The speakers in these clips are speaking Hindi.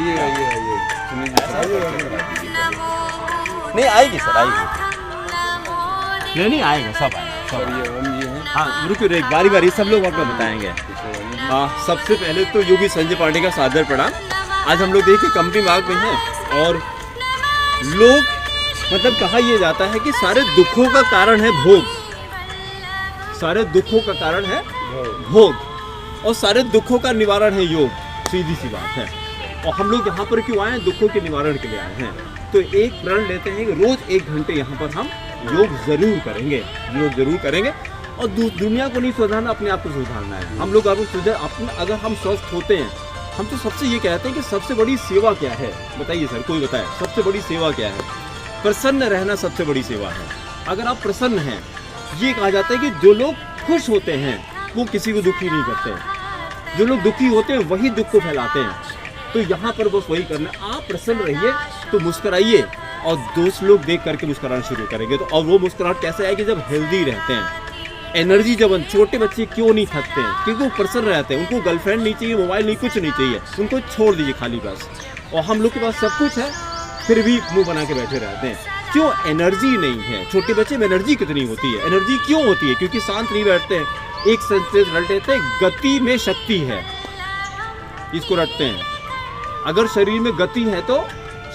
नहीं आएगी सर, आएगी। नहीं आएगा, सब आएगा, सब आएगा। हाँ रुको, एक बारी बारी सब लोग आपको बताएंगे। हाँ, सबसे पहले तो योगी संजय पांडे का सादर प्रणाम। आज हम लोग देखिए कंपनी बाग में हैं और लोग मतलब कहा यह जाता है कि सारे दुखों का कारण है भोग, सारे दुखों का कारण है भोग और सारे दुखों का निवारण है योग। सीधी सी बात है। और हम लोग यहाँ पर क्यों आए हैं? दुखों के निवारण के लिए आए हैं। तो एक प्रण लेते हैं कि रोज 1 घंटे यहाँ पर हम योग जरूर करेंगे, योग जरूर करेंगे। और दुनिया को नहीं सुधारना, अपने आप को सुधारना है। हम लोग अगर हम स्वस्थ होते हैं, हम तो सबसे ये कहते हैं कि सबसे बड़ी सेवा क्या है? बताइए सर, कोई बताए सबसे बड़ी सेवा क्या है? प्रसन्न रहना सबसे बड़ी सेवा है। अगर आप प्रसन्न हैं, ये कहा जाता है कि जो लोग खुश होते हैं वो किसी को दुखी नहीं करते, जो लोग दुखी होते हैं वही दुख को फैलाते हैं। तो यहाँ पर बस वही करना, आप प्रसन्न रहिए, तो मुस्कुराइए और दोस्त लोग देख करके मुस्कुराना शुरू करेंगे। तो और वो मुस्कुराहट कैसे आएगी? जब हेल्दी रहते हैं, एनर्जी जब। छोटे बच्चे क्यों नहीं थकते हैं? क्योंकि वो प्रसन्न रहते हैं, उनको गर्लफ्रेंड नहीं चाहिए, मोबाइल नहीं, कुछ नहीं चाहिए, उनको छोड़ दीजिए खाली बस। और हम लोग के पास सब कुछ है फिर भी मुंह बना के बैठे रहते हैं। क्यों? एनर्जी नहीं है। छोटे बच्चे में एनर्जी कितनी होती है? एनर्जी क्यों होती है? क्योंकि शांत नहीं बैठते हैं। एक सेंटेंस रट लेते हैं, गति में शक्ति है, इसको रटते हैं। अगर शरीर में गति है तो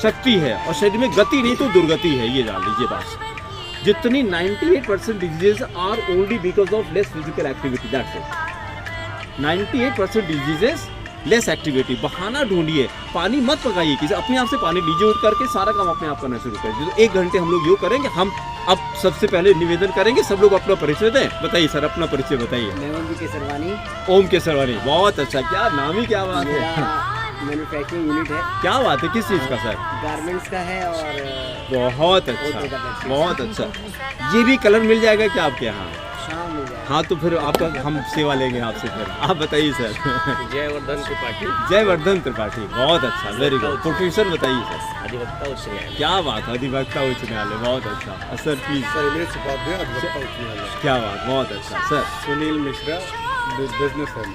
शक्ति है, और शरीर में गति नहीं तो दुर्गति है, ये जान लीजिए बात। जितनी 98% diseases are only because of less physical activity, that's it. 98% diseases less activity. बहाना ढूंढिए, पानी मत पकाइए किसी, अपने आप से पानी लीजिए उठ करके, सारा काम अपने आप करना शुरू करिए। तो 1 घंटे हम लोग योग करेंगे। हम अब सबसे पहले निवेदन करेंगे, सब लोग अपना परिचय दें। बताइए सर, अपना परिचय बताइए। मैं ओम केसरवानी। ओम केसरवानी, बहुत अच्छा, क्या नाम ही क्या बात है। मैन्युफैक्चरिंग यूनिट है। क्या बात है, किस चीज़ का सर? गारमेंट्स का है। और बहुत अच्छा, बहुत अच्छा। ये भी कलर मिल जाएगा क्या आपके यहाँ? शाम मिल जाएगा। हाँ, तो फिर आपका हम सेवा लेंगे आपसे। फिर आप बताइए सर। जयवर्धन त्रिपाठी। जयवर्धन त्रिपाठी, बहुत अच्छा, वेरी गुड। प्रोफेसर बताइए सर। अधिवक्ता उच्च न्यायालय। क्या बात है, अधिवक्ता उच्च न्यायालय, बहुत अच्छा। Sir please. क्या बात, बहुत अच्छा सर। सुनील मिश्रा, बिजनेसमैन,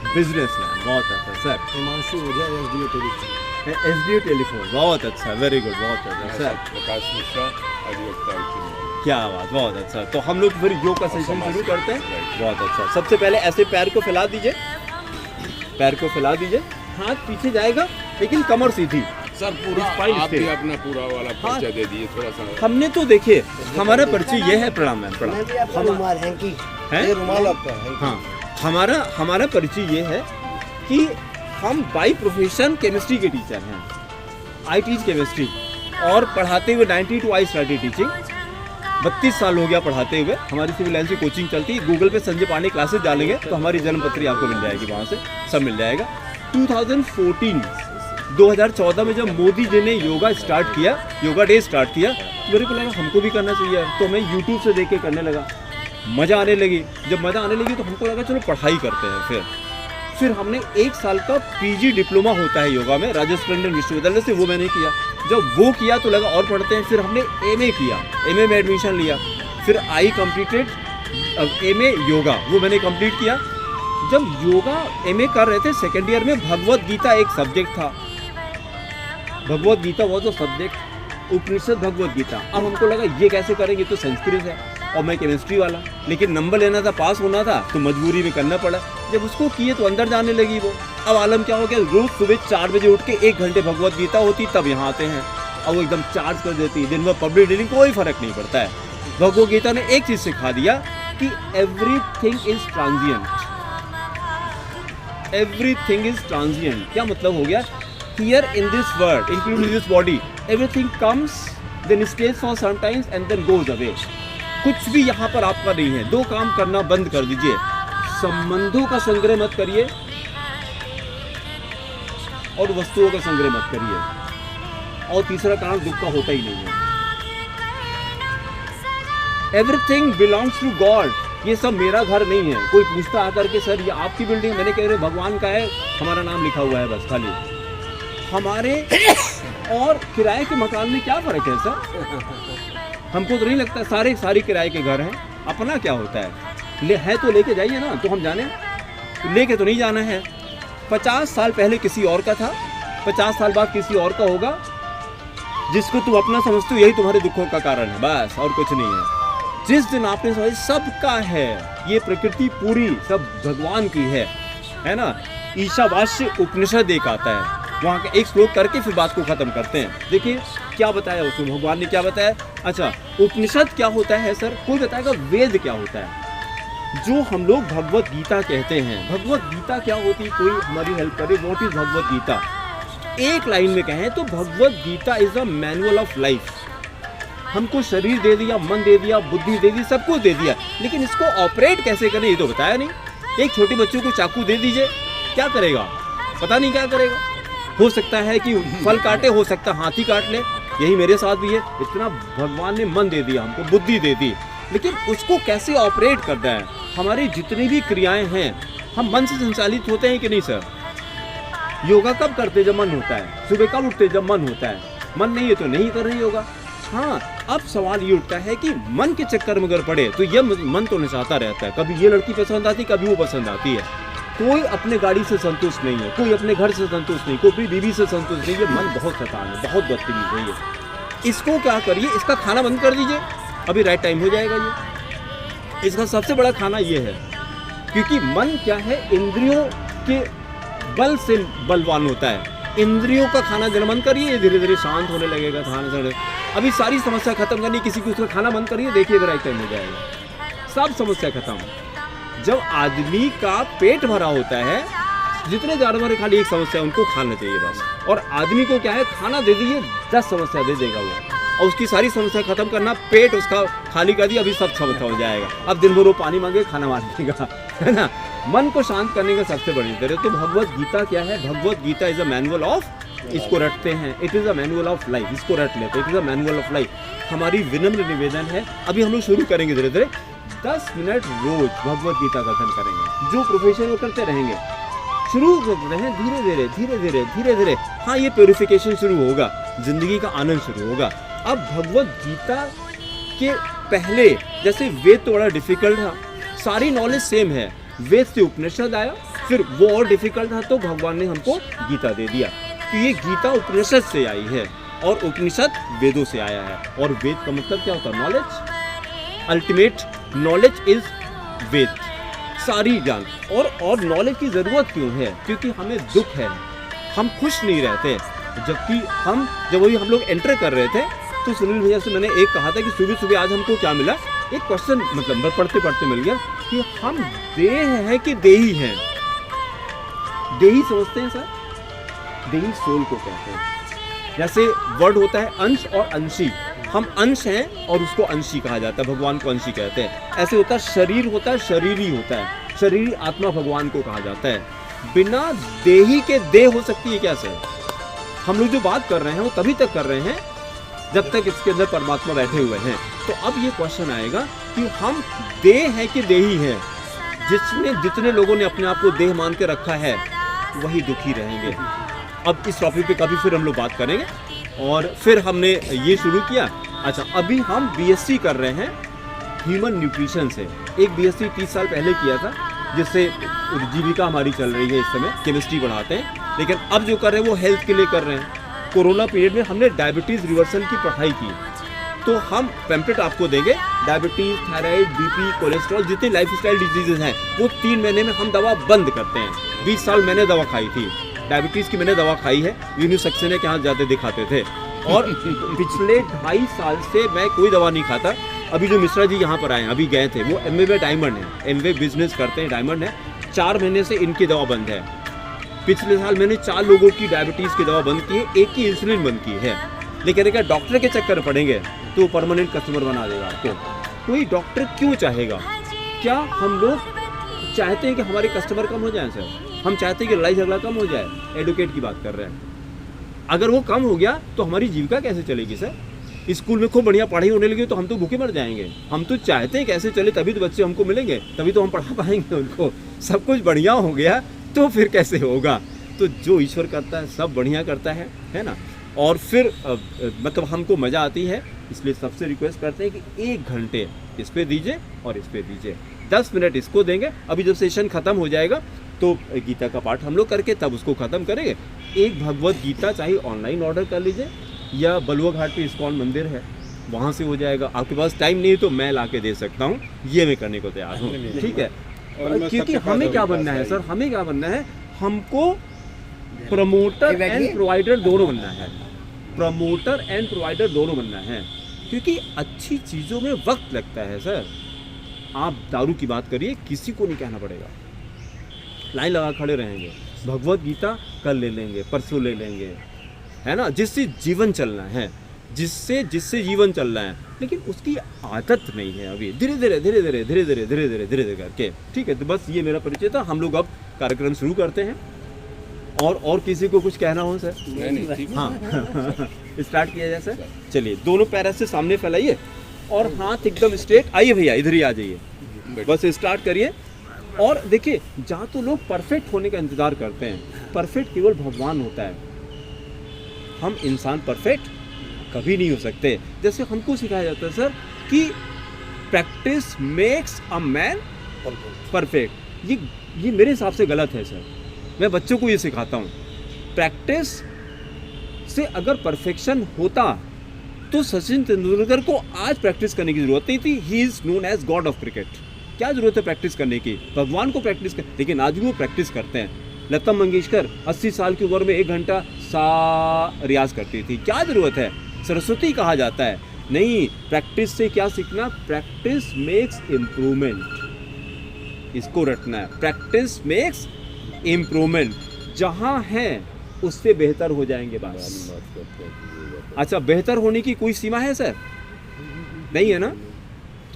बहुत अच्छा सर। हिमांशु ओझा, एसडीओ टेलीफोन। एसडीओ टेलीफोन, बहुत अच्छा, वेरी गुड, बहुत अच्छा सर। प्रकाश मिश्रा, अधिवक्ता उच्च न्यायालय। क्या बात, बहुत अच्छा। तो हम लोग फिर योग का सेशन शुरू करते हैं। बहुत अच्छा। सबसे पहले ऐसे पैर को फैला दीजिए, पैर को फैला दीजिए, हाथ पीछे जाएगा लेकिन कमर सीधी। सर पूरा आप भी अपना पूरा वाला परिचय दे दीजिए थोड़ा सा। हमने तो देखिए, हमारा परिचय ये है। प्रणाम मैम, प्रणाम। रुमाल है कि है रुमाल आपका है? हाँ, हमारा परिचय ये है कि हम बाई प्रोफेशन केमिस्ट्री के टीचर हैं। आई टीच केमिस्ट्री और पढ़ाते हुए 92 आई स्टार्टेड टीचिंग। 32 साल हो गया पढ़ाते हुए। हमारी सिविल लाइन से कोचिंग चलती है। गूगल पे संजय पांडे क्लासेस डालेंगे तो हमारी जन्मपत्री आपको मिल जाएगी, वहाँ से सब मिल जाएगा। 2014 में जब मोदी जी ने योगा स्टार्ट किया, योगा डे स्टार्ट किया, तो मेरे को लगा हमको भी करना चाहिए। तो मैं यूट्यूब से देख के करने लगा, मज़ा आने लगी। जब मज़ा आने लगी तो हमको लगा चलो पढ़ाई करते हैं। फिर हमने 1 साल का पीजी डिप्लोमा होता है योगा में, राजस्थान विश्वविद्यालय से, वो मैंने किया। जब वो किया तो लगा और पढ़ते हैं। फिर हमने एमए किया, एमए में एडमिशन लिया। फिर आई कंप्लीटेड एमए योगा, वो मैंने कंप्लीट किया। जब योगा एमए कर रहे थे, सेकेंड ईयर में भगवत गीता एक सब्जेक्ट था। भगवत गीता वो जो सब्जेक्ट, उपनिषद भगवत गीता। अब हमको लगा ये कैसे करेंगे, तो संस्कृत है और मैं केमिस्ट्री वाला, लेकिन नंबर लेना था, पास होना था, तो मजबूरी में करना पड़ा। जब उसको किए तो अंदर जाने लगी वो। अब आलम क्या हो गया, रोज सुबह 4 बजे उठ के 1 घंटे भगवत गीता होती, तब यहाँ आते हैं और वो एकदम चार्ज कर देती है। दिन भर पब्लिक रीडिंग, कोई फर्क नहीं पड़ता है। भगवत गीता ने एक चीज सिखा दिया कि everything is transient. Everything is transient क्या मतलब हो गया? Here in this world, including this body, everything comes, then stage for some times and then goes away. कुछ भी यहाँ पर आपका नहीं है। 2 काम करना बंद कर दीजिए। संबंधों का संग्रह मत करिए और वस्तुओं का संग्रह मत करिए। और तीसरा कारण दुख का होता ही नहीं है। Everything belongs to God. ये सब मेरा घर नहीं है। कोई पूछता आकर के सर ये आपकी बिल्डिंग, मैंने कह रहे भगवान का है, हमारा नाम लिखा हुआ है बस खाली। हमारे और किराए के मकान में क्या फर्क है सर? हमको तो नहीं लगता सारे किराए के घर हैं। अपना क्या होता है? है तो लेके जाइए ना, तो हम जाने, लेके तो नहीं जाना है। 50 साल पहले किसी और का था, 50 साल बाद किसी और का होगा, जिसको तुम अपना समझते हो यही तुम्हारे दुखों का कारण है, बस और कुछ नहीं है। जिस दिन आपने समझ सबका है, ये प्रकृति पूरी सब भगवान की है ना। ईशावास्य उपनिषद एक आता है, वहाँ का एक श्लोक करके फिर बात को खत्म करते हैं। देखिए क्या बताया उसमें, भगवान ने क्या बताया। अच्छा, उपनिषद क्या होता है सर, कोई बताएगा वेद क्या होता है, जो हम लोग भगवत गीता कहते हैं। भगवत गीता क्या होती है, कोई हमारी हेल्प करे। व्हाट इज भगवत गीता, एक लाइन में कहें तो Bhagavad Gita is a manual of life. हमको शरीर दे दिया, मन दे दिया, बुद्धि दे दी, सब कुछ दे दिया, लेकिन इसको ऑपरेट कैसे करें ये तो बताया नहीं। एक छोटे बच्चे को चाकू दे दीजिए, क्या करेगा, पता नहीं क्या करेगा। हो सकता है कि फल काटे, हो सकता है हाथी काट ले, यही मेरे साथ भी है। इतना भगवान ने मन दे दिया हमको, बुद्धि दे दी, लेकिन उसको कैसे ऑपरेट करना है। हमारी जितनी भी क्रियाएं हैं, हम मन से संचालित होते हैं कि नहीं सर। योगा कब करते, जब मन होता है। सुबह कब उठते, जब मन होता है। मन नहीं है तो नहीं कर रही योगा। हाँ, अब सवाल ये उठता है कि मन के चक्कर में अगर पड़े तो ये मन तो नचाता रहता है, कभी ये लड़की पसंद आती, कभी वो पसंद आती है। कोई अपने गाड़ी से संतुष्ट नहीं है, कोई अपने घर से संतुष्ट नहीं, कोई बीवी से संतुष्ट नहीं है। मन बहुत शैतान है, बहुत बदतमीज है ये। इसको क्या करिए, इसका खाना बंद कर दीजिए, अभी राइट टाइम हो जाएगा ये। इसका सबसे बड़ा खाना ये है, क्योंकि मन क्या है, इंद्रियों के बल से बलवान होता है। इंद्रियों का खाना जब बंद करिए, धीरे धीरे शांत होने लगेगा खाना। अभी सारी समस्या खत्म करनी, किसी को उसका खाना बंद करिए, देखिए राइट टाइम हो जाएगा, सब समस्या खत्म। जब आदमी का पेट भरा होता है, जितने जानवर खाली एक समस्या उनको खाना चाहिए बस। और आदमी को क्या है, खाना दे दीजिए, 10 समस्या दे देगा वो, और उसकी सारी समस्या खत्म करना। पेट उसका खाली कर दिया, अभी सब समस्या हो जाएगा। अब दिन भर वो पानी मांगे, खाना मांगेगा, है ना। मन को शांत करने का सबसे बड़ी तरह तो भगवत गीता क्या है, Bhagavad Gita is a manual of, इसको रटते हैं, it is a manual of life, इसको रट लेते हैं, it is a manual of life. हमारी विनम्र निवेदन है, अभी हम लोग शुरू करेंगे धीरे धीरे, 10 मिनट रोज भगवत गीता का कथन करेंगे। जो प्रोफेशन वो करते रहेंगे, शुरू करते हैं धीरे धीरे धीरे धीरे धीरे धीरे। हाँ, ये प्योरिफिकेशन शुरू होगा, जिंदगी का आनंद शुरू होगा। अब भगवत गीता के पहले जैसे वेद तो बड़ा डिफिकल्ट था, सारी नॉलेज सेम है। वेद से उपनिषद आया, फिर वो और डिफिकल्ट था, तो भगवान ने हमको गीता दे दिया। तो ये गीता उपनिषद से आई है, और उपनिषद वेदों से आया है। और वेद का मतलब क्या होता है, नॉलेज। अल्टीमेट नॉलेज इज वेद, सारी ज्ञान। और नॉलेज की जरूरत क्यों है, क्योंकि हमें दुख है, हम खुश नहीं रहते। जबकि जब वही हम लोग एंटर कर रहे थे, तो सुनील भैया से मैंने एक कहा था कि सुबह सुबह आज हमको क्या मिला, एक क्वेश्चन मतलब पढ़ते पढ़ते मिल गया कि हम देह हैं कि देही हैं। देही समझते हैं सर, देही सोल को कहते हैं। जैसे वर्ड होता है अंश और अंशी, हम अंश हैं और उसको अंशी कहा जाता है, भगवान को अंशी कहते हैं। ऐसे होता है शरीर होता है, शरीरी होता है, शरीरी आत्मा भगवान को कहा जाता है। बिना देही के देह हो सकती है क्या सर? हम लोग जो बात कर रहे हैं वो तभी तक कर रहे हैं जब तक इसके अंदर परमात्मा बैठे हुए हैं। तो अब ये क्वेश्चन आएगा कि हम देह है कि देही है? जितने लोगों ने अपने आप को देह मान के रखा है वही दुखी रहेंगे। अब इस टॉपिक पे काफ़ी फिर हम लोग बात करेंगे। और फिर हमने ये शुरू किया। अच्छा, अभी हम बीएससी कर रहे हैं ह्यूमन न्यूट्रिशन से। एक बीएससी 30 साल पहले किया था, जिससे जीविका हमारी चल रही है इस समय, केमिस्ट्री पढ़ाते हैं। लेकिन अब जो कर रहे हैं वो हेल्थ के लिए कर रहे हैं। कोरोना पीरियड में हमने डायबिटीज़ रिवर्सल की पढ़ाई की, तो हम पैम्पलेट आपको देंगे। डायबिटीज़, थायराइड, बीपी, कोलेस्ट्रॉल, जितने लाइफस्टाइल डिजीजेज हैं वो 3 महीने में हम दवा बंद करते हैं। 20 साल मैंने दवा खाई थी, डायबिटीज़ की मैंने दवा खाई है, यूनिव सक्सेना के यहाँ जाते दिखाते थे। और पिछले 2.5 साल से मैं कोई दवा नहीं खाता। अभी जो मिश्रा जी यहाँ पर आए हैं, अभी गए थे, वो एमवे में डायमंड है, एमवे बिजनेस करते हैं, डायमंड है। 4 महीने से इनकी दवा बंद है। पिछले साल मैंने 4 लोगों की डायबिटीज़ की दवा बंद की है, एक की इंसुलिन बंद की है। लेकिन अगर डॉक्टर के चक्कर में पड़ेंगे तो परमानेंट कस्टमर बना देगा आपको। कोई डॉक्टर क्यों चाहेगा? क्या हम लोग चाहते हैं कि हमारे कस्टमर कम हो जाए सर? हम चाहते हैं कि लड़ाई झगड़ा कम हो जाए। एडवोकेट की बात कर रहे हैं। अगर वो कम हो गया तो हमारी जीविका कैसे चलेगी सर? स्कूल में खूब बढ़िया पढ़ाई होने लगी तो हम तो भूखे मर जाएंगे। हम तो चाहते हैं कैसे चले, तभी तो बच्चे हमको मिलेंगे, तभी तो हम पढ़ा पाएंगे उनको। सब कुछ बढ़िया हो गया तो फिर कैसे होगा? तो जो ईश्वर करता है सब बढ़िया करता है ना। और फिर मतलब हमको मज़ा आती है, इसलिए सबसे रिक्वेस्ट करते हैं कि 1 घंटे इस पे दीजिए और इस पे दीजिए, 10 मिनट इसको देंगे। अभी जब सेशन ख़त्म हो जाएगा तो गीता का पाठ हम लोग करके तब उसको ख़त्म करेंगे। एक भगवत गीता चाहे ऑनलाइन ऑर्डर कर लीजिए या बलुआ घाट पे इस्कॉन मंदिर है वहाँ से हो जाएगा। आपके पास टाइम नहीं है तो मैं ला के दे सकता हूँ, ये मैं करने को तैयार हूँ, ठीक है। क्योंकि हमें क्या बनना है सर, हमें क्या बनना है, हमको प्रमोटर एंड प्रोवाइडर दोनों बनना है, प्रमोटर एंड प्रोवाइडर दोनों बनना है। क्योंकि अच्छी चीज़ों में वक्त लगता है सर। आप दारू की बात करिए, किसी को नहीं कहना पड़ेगा, लाइन लगा खड़े रहेंगे, भगवत गीता कल ले लेंगे, परसों ले लेंगे, है ना। जिससे जीवन चलना है, जिससे जीवन चल रहा है, लेकिन उसकी आदत नहीं है अभी। धीरे धीरे करके, ठीक है। तो बस ये मेरा परिचय था। हम लोग अब कार्यक्रम शुरू करते हैं। और किसी को कुछ कहना हो सर? नहीं ठीक। हाँ स्टार्ट किया जाए सर। चलिए, दोनों पैर ऐसे सामने फैलाइए और हाथ एकदम स्ट्रेट। आइए भैया, इधर ही आ जाइए, बस स्टार्ट करिए। और देखिए, जहाँ तो लोग परफेक्ट होने का इंतजार करते हैं, परफेक्ट केवल भगवान होता है। हम इंसान परफेक्ट कभी नहीं हो सकते। जैसे हमको सिखाया जाता है सर कि practice makes a man perfect. ये मेरे हिसाब से गलत है सर। मैं बच्चों को ये सिखाता हूँ, प्रैक्टिस से अगर परफेक्शन होता तो सचिन तेंदुलकर को आज प्रैक्टिस करने की जरूरत नहीं थी। He is known as God of cricket. क्या जरूरत है प्रैक्टिस करने की? भगवान को प्रैक्टिस कर, लेकिन आज भी वो प्रैक्टिस करते हैं। लता मंगेशकर 80 साल की उम्र में 1 घंटा सा रियाज करती थी। क्या जरूरत है? सरस्वती कहा जाता है। नहीं, प्रैक्टिस से क्या सीखना? Practice makes improvement. इसको रटना है, प्रैक्टिस मेक्स इम्प्रूवमेंट। जहाँ है उससे बेहतर हो जाएंगे बस। अच्छा, बेहतर होने की कोई सीमा है सर? नहीं है ना।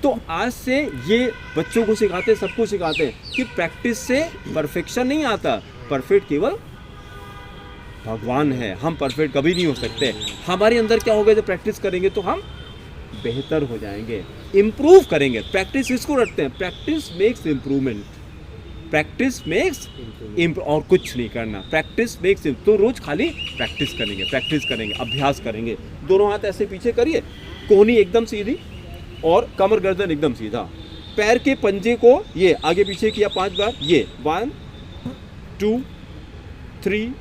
तो आज से ये बच्चों को सिखाते हैं, सबको सिखाते हैं कि प्रैक्टिस से परफेक्शन नहीं आता, परफेक्ट केवल भगवान है। हम परफेक्ट कभी नहीं हो सकते। हमारे अंदर क्या होगा, जब प्रैक्टिस करेंगे तो हम बेहतर हो जाएंगे, इम्प्रूव करेंगे। प्रैक्टिस इसको रखते हैं, practice makes improvement. Practice makes और कुछ नहीं करना, प्रैक्टिस मेक्स। तो रोज खाली प्रैक्टिस करेंगे, अभ्यास करेंगे। दोनों हाथ ऐसे पीछे करिए, कोहनी एकदम सीधी और कमर गर्दन एकदम सीधा। पैर के पंजे को ये आगे पीछे किया 5 बार। ये 1 2 3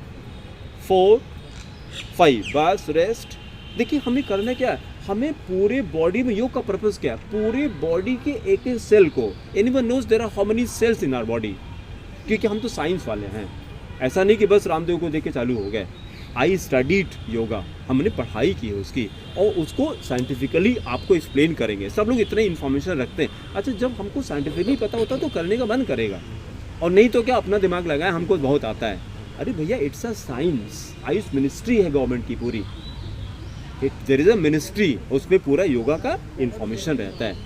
4 5, बस रेस्ट। देखिए, हमें करना क्या है, हमें पूरे बॉडी में, योग का पर्पस क्या है, पूरे बॉडी के एक एक सेल को, anyone knows there are how many cells in our body. क्योंकि हम तो साइंस वाले हैं। ऐसा नहीं कि बस रामदेव को देख के चालू हो गए। आई स्टडीड योगा, हमने पढ़ाई की है उसकी, और उसको साइंटिफिकली आपको एक्सप्लेन करेंगे। सब लोग इतने इन्फॉर्मेशन रखते हैं। अच्छा, जब हमको साइंटिफिकली पता होता तो करने का मन करेगा, और नहीं तो क्या अपना दिमाग लगाए, हमको बहुत आता है। अरे भैया, it's a science. Ayush ministry है गवर्नमेंट की पूरी, देयर इज अ मिनिस्ट्री, उसमें पूरा योगा का इंफॉर्मेशन रहता है।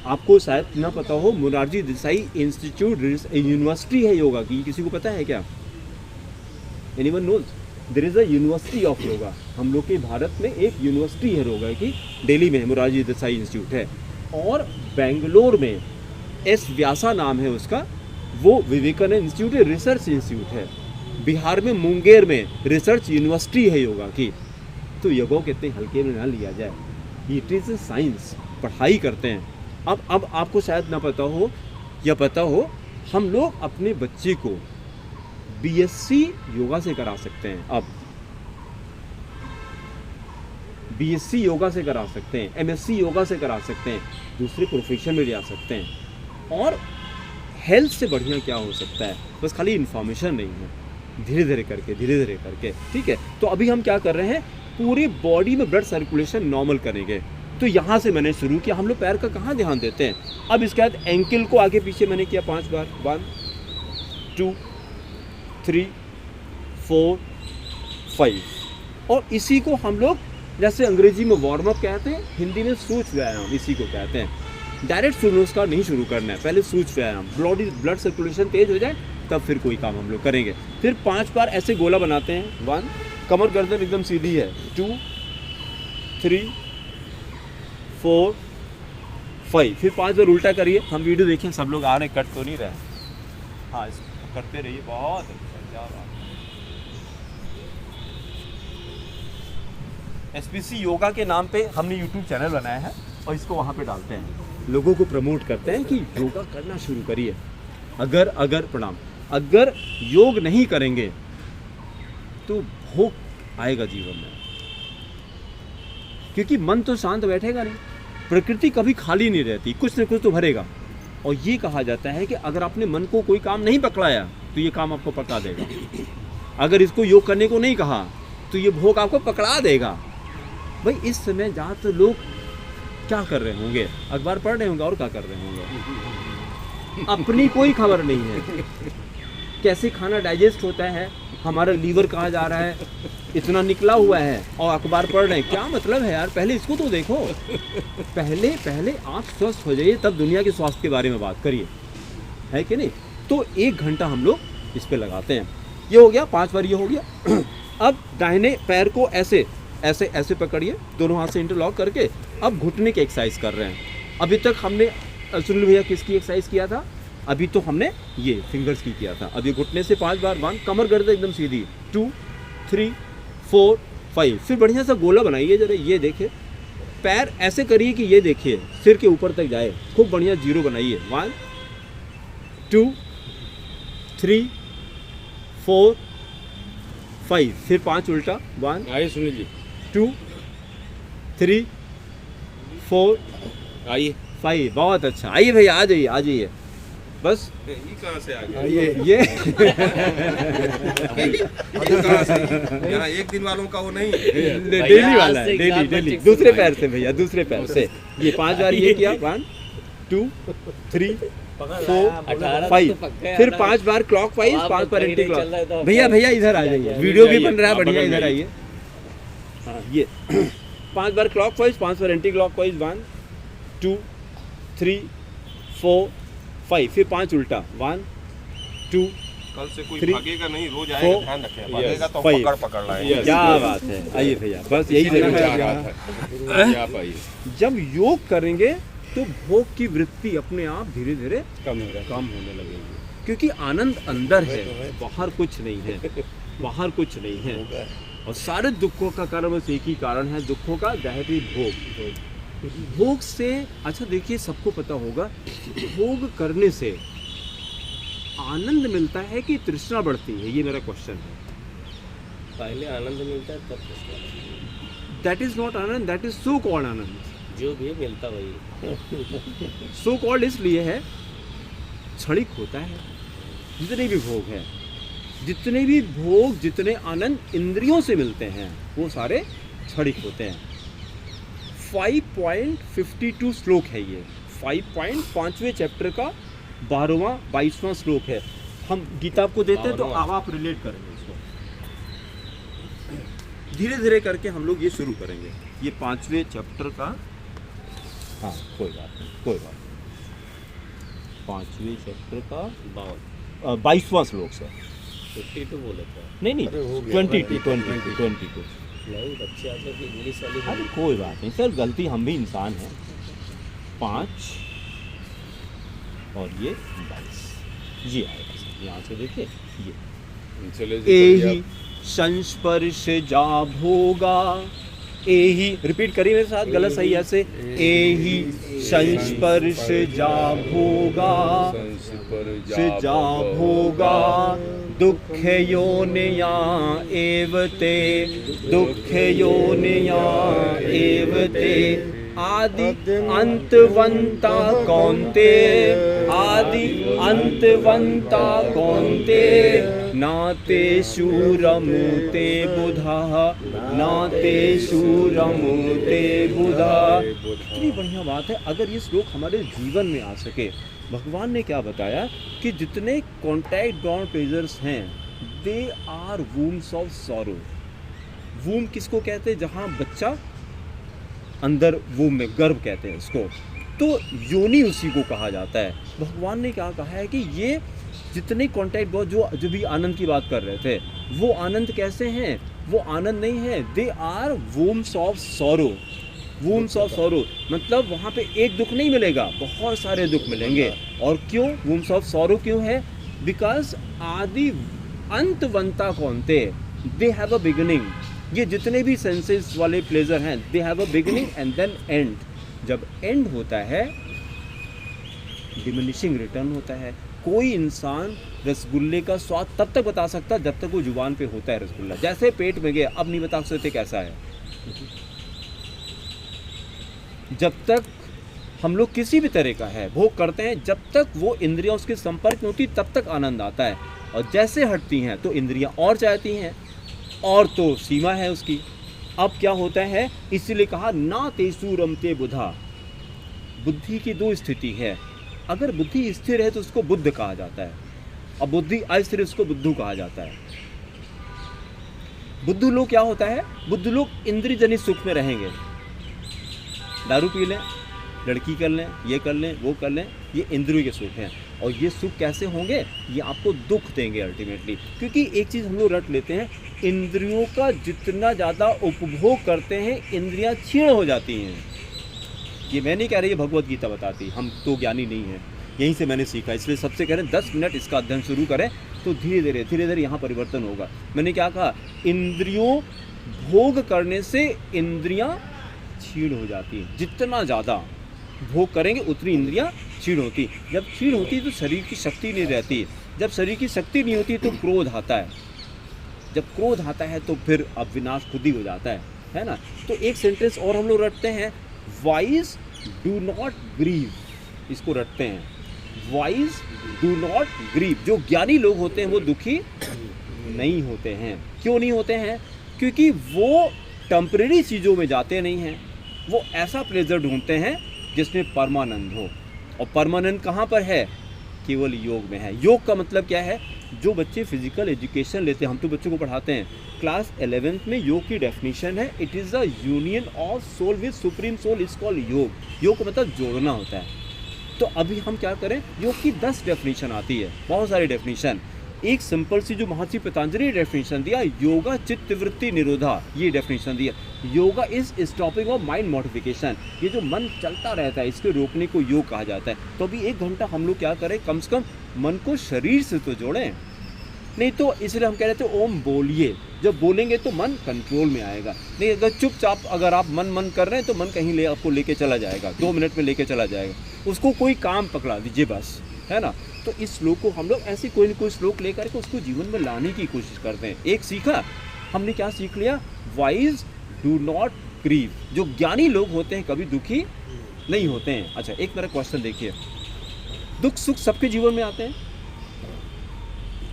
आपको शायद ना पता हो, मोरारजी देसाई इंस्टीट्यूट यूनिवर्सिटी है योगा की, किसी को पता है क्या? Anyone knows? There is a university of yoga. हम लोग के भारत में एक यूनिवर्सिटी है योगा की, दिल्ली में मोरारजी देसाई इंस्टीट्यूट है, और बेंगलोर में एस व्यासा नाम है उसका, वो विवेकानंद इंस्टीट्यूट है, रिसर्च इंस्टीट्यूट है। बिहार में मुंगेर में रिसर्च यूनिवर्सिटी है योगा की। तो योगा को इतने हल्के में ना लिया जाए, इट इज साइंस। पढ़ाई करते हैं। अब आपको शायद ना पता हो या पता हो, हम लोग अपने बच्चे को बीएससी योगा से करा सकते हैं। अब बीएससी योगा से करा सकते हैं, एमएससी योगा से करा सकते हैं, दूसरे प्रोफेशन में जा सकते हैं। और हेल्थ से बढ़िया क्या हो सकता है? बस खाली इन्फॉर्मेशन नहीं है, धीरे धीरे करके, ठीक है। तो अभी हम क्या कर रहे हैं, पूरी बॉडी में ब्लड सर्कुलेशन नॉर्मल करेंगे। तो यहाँ से मैंने शुरू किया। हम लोग पैर का कहाँ ध्यान देते हैं? अब इसके बाद एंकल को आगे पीछे मैंने किया 5 बार। 1 2 3 4 5। और इसी को हम लोग, जैसे अंग्रेजी में वार्म अप कहते हैं, हिंदी में सूक्ष्म व्यायाम इसी को कहते हैं। डायरेक्ट सूर्य नमस्कार नहीं शुरू करना है, पहले सूक्ष्म व्यायाम, ब्लड सर्कुलेशन तेज हो जाए तब फिर कोई काम हम लोग करेंगे। फिर 5 बार ऐसे गोला बनाते हैं। 1, कमर गर्दन एकदम सीधी है। 2 3 4 5। फिर 5 बार उल्टा करिए। हम वीडियो देखें, सब लोग आ रहे, कट तो नहीं रहे। हाँ, इसको करते रहिए, बहुत अच्छा। एसपीसी योगा के नाम पे हमने यूट्यूब चैनल बनाया है, और इसको वहाँ पे डालते हैं, लोगों को प्रमोट करते हैं कि योगा करना शुरू करिए। अगर प्रणाम, अगर योग नहीं करेंगे तो भोग आएगा जीवन में, क्योंकि मन तो शांत बैठेगा नहीं, प्रकृति कभी खाली नहीं रहती, कुछ न कुछ तो भरेगा। और ये कहा जाता है कि अगर आपने मन को कोई काम नहीं पकड़ाया तो ये काम आपको पकड़ा देगा, अगर इसको योग करने को नहीं कहा तो ये भोग आपको पकड़ा देगा। भाई इस समय ज़्यादातर लोग क्या कर रहे होंगे, अखबार पढ़ रहे होंगे और क्या कर रहे होंगे, अपनी कोई खबर नहीं है, कैसे खाना डाइजेस्ट होता है, हमारा लीवर कहाँ जा रहा है, इतना निकला हुआ है और अखबार पढ़ रहे हैं। क्या मतलब है यार, पहले इसको तो देखो, पहले आप स्वस्थ हो जाइए तब दुनिया के स्वास्थ्य के बारे में बात करिए, है कि नहीं। तो 1 घंटा हम लोग इस पे लगाते हैं। ये हो गया 5 बार, ये हो गया। अब दाहिने पैर को ऐसे ऐसे ऐसे पकड़िए, दोनों हाथ से इंटरलॉक करके। अब घुटने की एक्सरसाइज कर रहे हैं। अभी तक हमने सुनील भैया किसकी एक्सरसाइज किया था, अभी तो हमने ये फिंगर्स की किया था। अब ये घुटने से 5 बार, 1, कमर गर्दन एकदम सीधी, 2 3 4 5। फिर बढ़िया सा गोला बनाइए जरा, ये देखिए, पैर ऐसे करिए कि ये देखिए सिर के ऊपर तक जाए, खूब बढ़िया जीरो बनाइए। 1 2 3 4 5। फिर 5 उल्टा, 1 आइए सुनील जी, 2 3 4 आइए। 5। बहुत अच्छा, आइए भैया, आ जाइए आ जाइए। बस ये कहाँ से आ गया? ये कहाँ से? यहाँ एक दिन वालों का वो नहीं है। डेली वाला है, डेली दूसरे पैर से भैया, दूसरे पैर से। ये 5 बार ये किया, 1 2 3 4 5। फिर 5 बार क्लॉकवाइज, 5 बार एंटी क्लॉक। भैया इधर आ जाइए, वीडियो भी बन रहा है बढ़िया, इधर आइए। हाँ ये 5 बार क्लॉकवाइज, 5 बार एंटी क्लॉकवाइज, 1 2 3 4 5। फिर 5 उल्टा, 1 2 कल से कोई 3 भागेगा नहीं, रोज आएगा, ध्यान रखें, भागेगा तो 5। पकड़ लाएगा। क्या बात है, आइए भैया, बस यही देखना है। आप आइए। जब योग करेंगे तो भोग की वृत्ति अपने आप धीरे धीरे कम होने लगेगी, क्योंकि आनंद अंदर है, बाहर कुछ नहीं है, बाहर कुछ नहीं है। और सारे दुखों का कारण बस एक ही कारण है, दुखों का गहरी भोग से। अच्छा देखिए, सबको पता होगा भोग करने से आनंद मिलता है कि तृष्णा बढ़ती है, ये मेरा क्वेश्चन है। पहले आनंद मिलता है तब that is not anand, that is so called anand. जो भी मिलता वही सो कॉल्ड इसलिए है, क्षणिक होता है। जितने भी भोग हैं, जितने भी भोग, जितने आनंद इंद्रियों से मिलते हैं, वो सारे क्षणिक होते हैं। 5.52 श्लोक है ये, 5.5वें चैप्टर का 12वां 22वां श्लोक है। हम गीता आपको देते हैं तो अब आप रिलेट करेंगे इसको, धीरे धीरे करके हम लोग ये शुरू करेंगे। ये 5वें चैप्टर का, हाँ कोई बात नहीं, कोई बात नहीं, 5वें चैप्टर का 22वां श्लोक सर। 52 बोले थे। नहीं 22 नहीं, बच्चे आते कि इंग्लिश वाली अरे कोई बात नहीं सर, गलती, हम भी इंसान हैं। 5 और ये 22, ये आएगा सर, यहाँ से देखिए, ये चले एहि संस्पर्श जा भोगा, एहि, रिपीट करिए मेरे साथ, गलत सही ऐसे, एहि संस्पर्श जा भोगा, से जा भोगा, दुख योनिया एवते, दुख योनिया एवते, आदि अंतवंता कौन्ते, आदि अंतवंता कौन्ते, नाते शूरमुते बुधा, नाते शूरमुते बुधा। कितनी बढ़िया बात है। अगर ये श्लोक हमारे जीवन में आ सके, भगवान ने क्या बताया कि जितने कॉन्टैक्ट बॉर्न प्लेजर्स हैं, दे आर वूम्स ऑफ सॉरो। वूम किसको कहते हैं, जहाँ बच्चा अंदर वूम में, गर्भ कहते हैं उसको, तो योनि उसी को कहा जाता है। भगवान ने क्या कहा है कि ये जितने कॉन्टैक्ट बॉर्न, जो भी आनंद की बात कर रहे थे, वो आनंद कैसे हैं, वो आनंद नहीं है, they are wombs of sorrow. Wombs of sorrow मतलब वहाँ पे एक दुख नहीं मिलेगा, बहुत सारे दुख मिलेंगे। और क्यों वूम्स ऑफ सॉरो क्यों है, बिकॉज आदि अंतवंता कौनते, दे हैव अ बिगिनिंग। ये जितने भी सेंसेस वाले प्लेजर हैं, they have a beginning and then end. जब एंड होता है, डिमिनिशिंग रिटर्न होता है, कोई इंसान रसगुल्ले का स्वाद तब तक बता सकता जब तक वो जुबान पे होता है रसगुल्ला। जैसे पेट में गया अब नहीं बता सकते कैसा है। जब तक हम लोग किसी भी तरह का है भोग करते हैं, जब तक वो इंद्रियां उसके संपर्क में होती तब तक आनंद आता है, और जैसे हटती हैं तो इंद्रियां और चाहती हैं, और तो सीमा है उसकी। अब क्या होता है, इसीलिए कहा ना तेसु रमते बुधा। बुद्धि की दो स्थिति है, अगर बुद्धि स्थिर है तो उसको बुद्ध कहा जाता है, और बुद्धि अस्थिर उसको बुद्धू कहा जाता है। बुद्धू लोग क्या होता है, बुद्धू लोग इंद्रिय जनित सुख में रहेंगे, दारू पी लें, लड़की कर लें, ये कर लें, वो कर लें, ये इंद्रियों के सुख हैं। और ये सुख कैसे होंगे, ये आपको दुख देंगे अल्टीमेटली। क्योंकि एक चीज़ हम लोग रट लेते हैं, इंद्रियों का जितना ज़्यादा उपभोग करते हैं इंद्रियां क्षीण हो जाती हैं। ये मैं नहीं कह रही, भगवत गीता बताती, हम तो ज्ञानी नहीं हैं, यहीं से मैंने सीखा। इसलिए सबसे कह रहे हैं 10 मिनट इसका अध्ययन शुरू करें तो धीरे धीरे यहाँ परिवर्तन होगा। मैंने क्या कहा, इंद्रियों भोग करने से इंद्रियां क्षीण हो जाती हैं। जितना ज़्यादा भोग करेंगे उतनी इंद्रियां क्षीण होती। जब क्षीण होती तो शरीर की शक्ति नहीं रहती। जब शरीर की शक्ति नहीं होती तो क्रोध आता है। जब क्रोध आता है तो फिर अब विनाश खुद ही हो जाता है ना। तो एक सेंटेंस और हम लोग रटते हैं, वाइज डू नॉट ग्रीव। इसको रटते हैं, वाइज डू नॉट ग्रीव। जो ज्ञानी लोग होते हैं वो दुखी नहीं होते हैं। क्यों नहीं होते हैं? क्योंकि वो टेम्परेरी चीज़ों में जाते नहीं हैं। वो ऐसा प्लेजर ढूंढते हैं जिसमें परमानंद हो। और परमानंद कहाँ पर है? केवल योग में है। योग का मतलब क्या है? जो बच्चे फिजिकल एजुकेशन लेते हैं, हम तो बच्चों को पढ़ाते हैं, क्लास 11th में योग की डेफिनेशन है, it is the union of soul with supreme soul, is called yog. योग का मतलब जोड़ना होता है। तो अभी हम क्या करें, योग की 10 डेफिनेशन आती है, बहुत सारी डेफिनेशन। एक सिंपल सी जो महर्षि पतंजलि ने डेफिनेशन दिया, योगा चित्तवृत्ति निरोधा, ये डेफिनेशन दिया। Yoga is stopping of mind modification. ये जो मन चलता रहता है इसके रोकने को योग कहा जाता है। तो अभी 1 घंटा हम लोग क्या करें, कम से कम मन को शरीर से तो जोड़ें। नहीं तो इसलिए हम कह रहे थे ओम बोलिए, जब बोलेंगे तो मन कंट्रोल में आएगा। नहीं अगर चुपचाप अगर आप मन कर रहे हैं तो मन कहीं आपको लेके चला जाएगा, 2 मिनट में लेके चला जाएगा। उसको कोई काम पकड़ा दीजिए बस, है ना। तो इस श्लोक को हम लोग ऐसे कोई न कोई श्लोक लेकर के उसको जीवन में लाने की कोशिश करते हैं। एक सीखा हमने, क्या सीख लिया? Wise do not grieve. जो ज्ञानी लोग होते हैं कभी दुखी नहीं होते हैं। अच्छा, एक मेरा क्वेश्चन देखिए, दुख सुख सबके जीवन में आते हैं,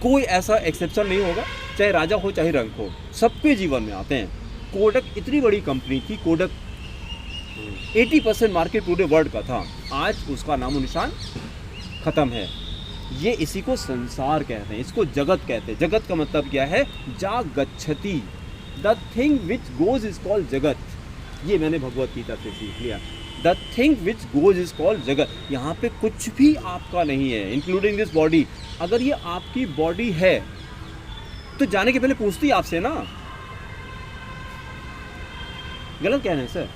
कोई ऐसा एक्सेप्शन नहीं होगा, चाहे राजा हो चाहे रंक हो, सबके जीवन में आते हैं। कोडक इतनी बड़ी कंपनी थी, कोडक 80% मार्केट पूरे वर्ल्ड का था, आज उसका नामो निशान खत्म है। ये इसी को संसार कहते हैं, इसको जगत कहते हैं। जगत का मतलब क्या है? जा गच्छति, the thing which goes is called जगत। ये मैंने भगवत गीता से सीख लिया, the thing which goes is called जगत। यहाँ पे कुछ भी आपका नहीं है, इंक्लूडिंग दिस बॉडी। अगर ये आपकी बॉडी है तो जाने के पहले पूछती आपसे ना, गलत कह रहे हैं सर?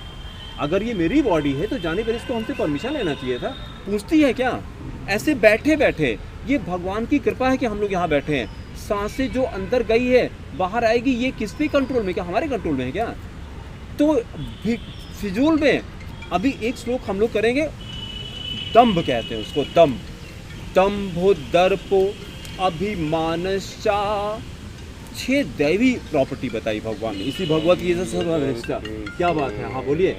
अगर ये मेरी बॉडी है तो जाने पहले इसको हमसे परमिशन लेना चाहिए था। पूछती है क्या? ऐसे बैठे बैठे, ये भगवान की कृपा है कि हम लोग यहाँ बैठे हैं। सांसें जो अंदर गई है बाहर आएगी, ये किस पे कंट्रोल में? क्या हमारे कंट्रोल में है क्या? तो फिजूल में। अभी एक श्लोक हम लोग करेंगे, दंभ कहते हैं उसको, दंभ। दंभो दर्पो अभिमानश्चा। 6 दैवी प्रॉपर्टी बताई भगवान ने, इसी भगवत गीता से। क्या बात है? हाँ बोलिए।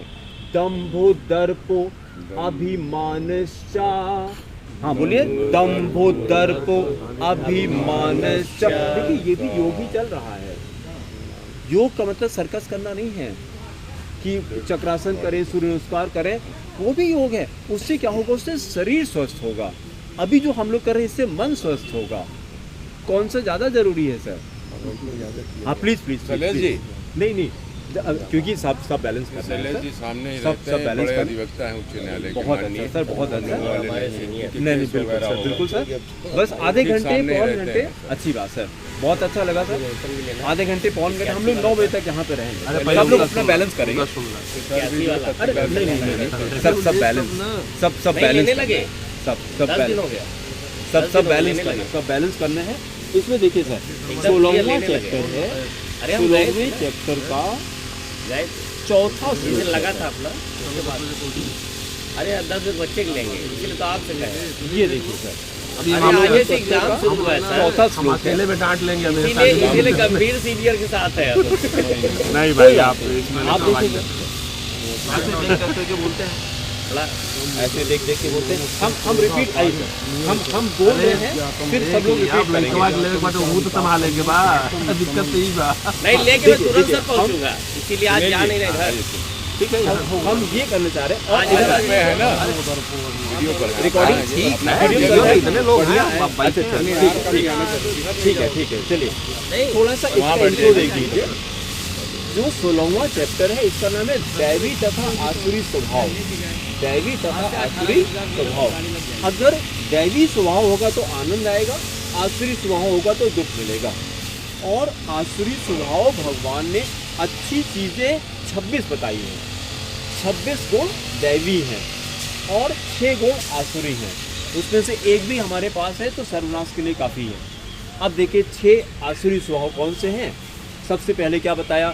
दंभो दर्पो अभिमानश्चा। हाँ बोलिए, दंभो दर्पो अभिमानश्चा। देखिए ये भी योग ही चल रहा है। योग का मतलब सर्कस करना नहीं है कि चक्रासन करें, सूर्य नमस्कार करें, वो भी योग है। उससे क्या होगा? उससे शरीर स्वस्थ होगा। अभी जो हम लोग कर रहे हैं इससे मन स्वस्थ होगा। कौन सा ज़्यादा जरूरी है सर? हाँ प्लीज़ जी। नहीं, क्योंकि सब बैलेंस कर रहे हैं जी, सामने सब बैलेंस कर, अधिवक्ता हैं उच्च न्यायालय के। बहुत अच्छा सर, बहुत अच्छा। नहीं बिल्कुल सर, बस आधे घंटे पौन घंटे, अच्छी बात सर, बहुत अच्छा लगा सर। आधे घंटे पौन घंटे हम लोग 9 बजे तक यहाँ पे रहेंगे, सब लोग अपना बैलेंस करेंगे। अरे नहीं सर, सब बैलेंस, सब बैलेंस, सब बैलेंस करना है। इसमें देखिए सर, 16वां चैप्टर है, 16वें चैप्टर का 4था श्लोक लगा था अपना। अरे 10 बच्चे के लेंगे, इसलिए तो आपसे कहे। ये देखिए सर, अभी आगे से एग्जाम शुरू हुआ है सर, चौथा श्लोक है। अकेले में डांट लेंगे हमें इसीलिए गंभीर सीनियर के साथ है अब। नहीं भाई आप इसमें आप नहीं देखिए ऐसे देख करके बोलते हैं, थोड़ा ऐसे देख देख के बोलते हैं। हम रिपीट आई हम बोल रहे हैं, फिर सब लोग रिपीट करेंगे। वो तो संभालेंगे बा दिक्कत तो ही बा। नहीं लेके मैं तुरंत सर पहुंचूंगा, इसीलिए आज जा नहीं रहे घर। ठीक है, हम ये करना चाह रहे हैं। और आज इधर में है ना वीडियो पर रिकॉर्डिंग ठीक है, इतने लोग हैं। अच्छा ठीक है, चलिए थोड़ा सा इसका इंट्रो देख लीजिए। जो 16वां चैप्टर है इसका नाम है दैवी तथा आसुरी स्वभाव। दैवी तथा आसुरी स्वभाव। अगर दैवी स्वभाव होगा तो आनंद आएगा, आसुरी स्वभाव होगा तो दुख मिलेगा। और आसुरी स्वभाव भगवान ने अच्छी चीजें 26 बताई हैं। 26 गुण दैवी हैं और 6 गुण आसुरी हैं। उसमें से एक भी हमारे पास है तो सर्वनाश के लिए काफी है। अब देखिए 6 आसुरी स्वभाव कौन से हैं। सबसे पहले क्या बताया,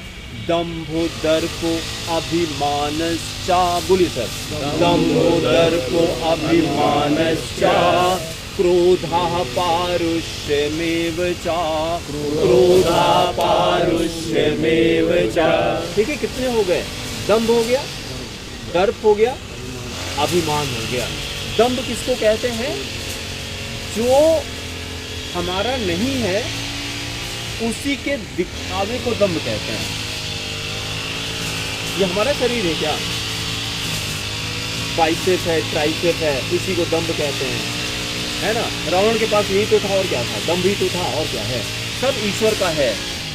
दंभो दर्पो अभिमानश्चा। बोलिए सर, दंभो दर्पो अभिमानश्चा क्रोधा पारुष्यमेव चा। क्रोधा पारुष्यमेव चा। ठीक है, कितने हो गए? दंभ हो गया, दर्प हो गया, अभिमान हो गया। दंभ किसको कहते हैं? जो हमारा नहीं है उसी के दिखावे को दंभ कहते हैं। ये हमारा शरीर है क्या? बाइसेप है, ट्राइसेप है, उसी को दंभ कहते हैं, है ना। रावण के पास यही तो था और क्या था? दंभ ही तो था और क्या है? सब ईश्वर का है,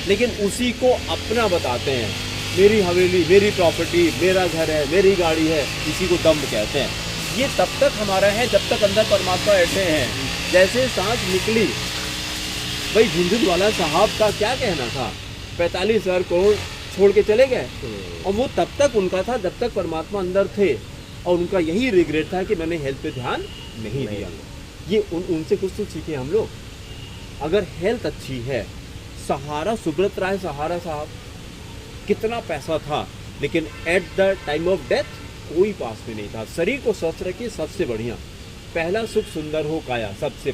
लेकिन उसी को अपना बताते हैं। मेरी हवेली, मेरी प्रॉपर्टी, मेरा घर है, मेरी गाड़ी है, इसी को दंभ कहते हैं। ये तब तक हमारा है जब तक अंदर परमात्मा बैठे हैं। जैसे सांस निकली, भाई झुंझुनवाला साहब का क्या कहना था? 45,000 करोड़ छोड़ के चले गए, और वो तब तक उनका था जब तक परमात्मा अंदर थे। और उनका यही रिग्रेट था कि मैंने हेल्थ पे ध्यान नहीं दिया। ये उनसे कुछ तो सीखे हम लोग। अगर हेल्थ अच्छी है, सहारा सुब्रत राय सहारा साहब, कितना पैसा था, लेकिन at the time of death कोई पास में नहीं था। शरीर को स्वस्थ रखिए, सबसे बढ़िया। पहला सुख सुंदर हो काया, सबसे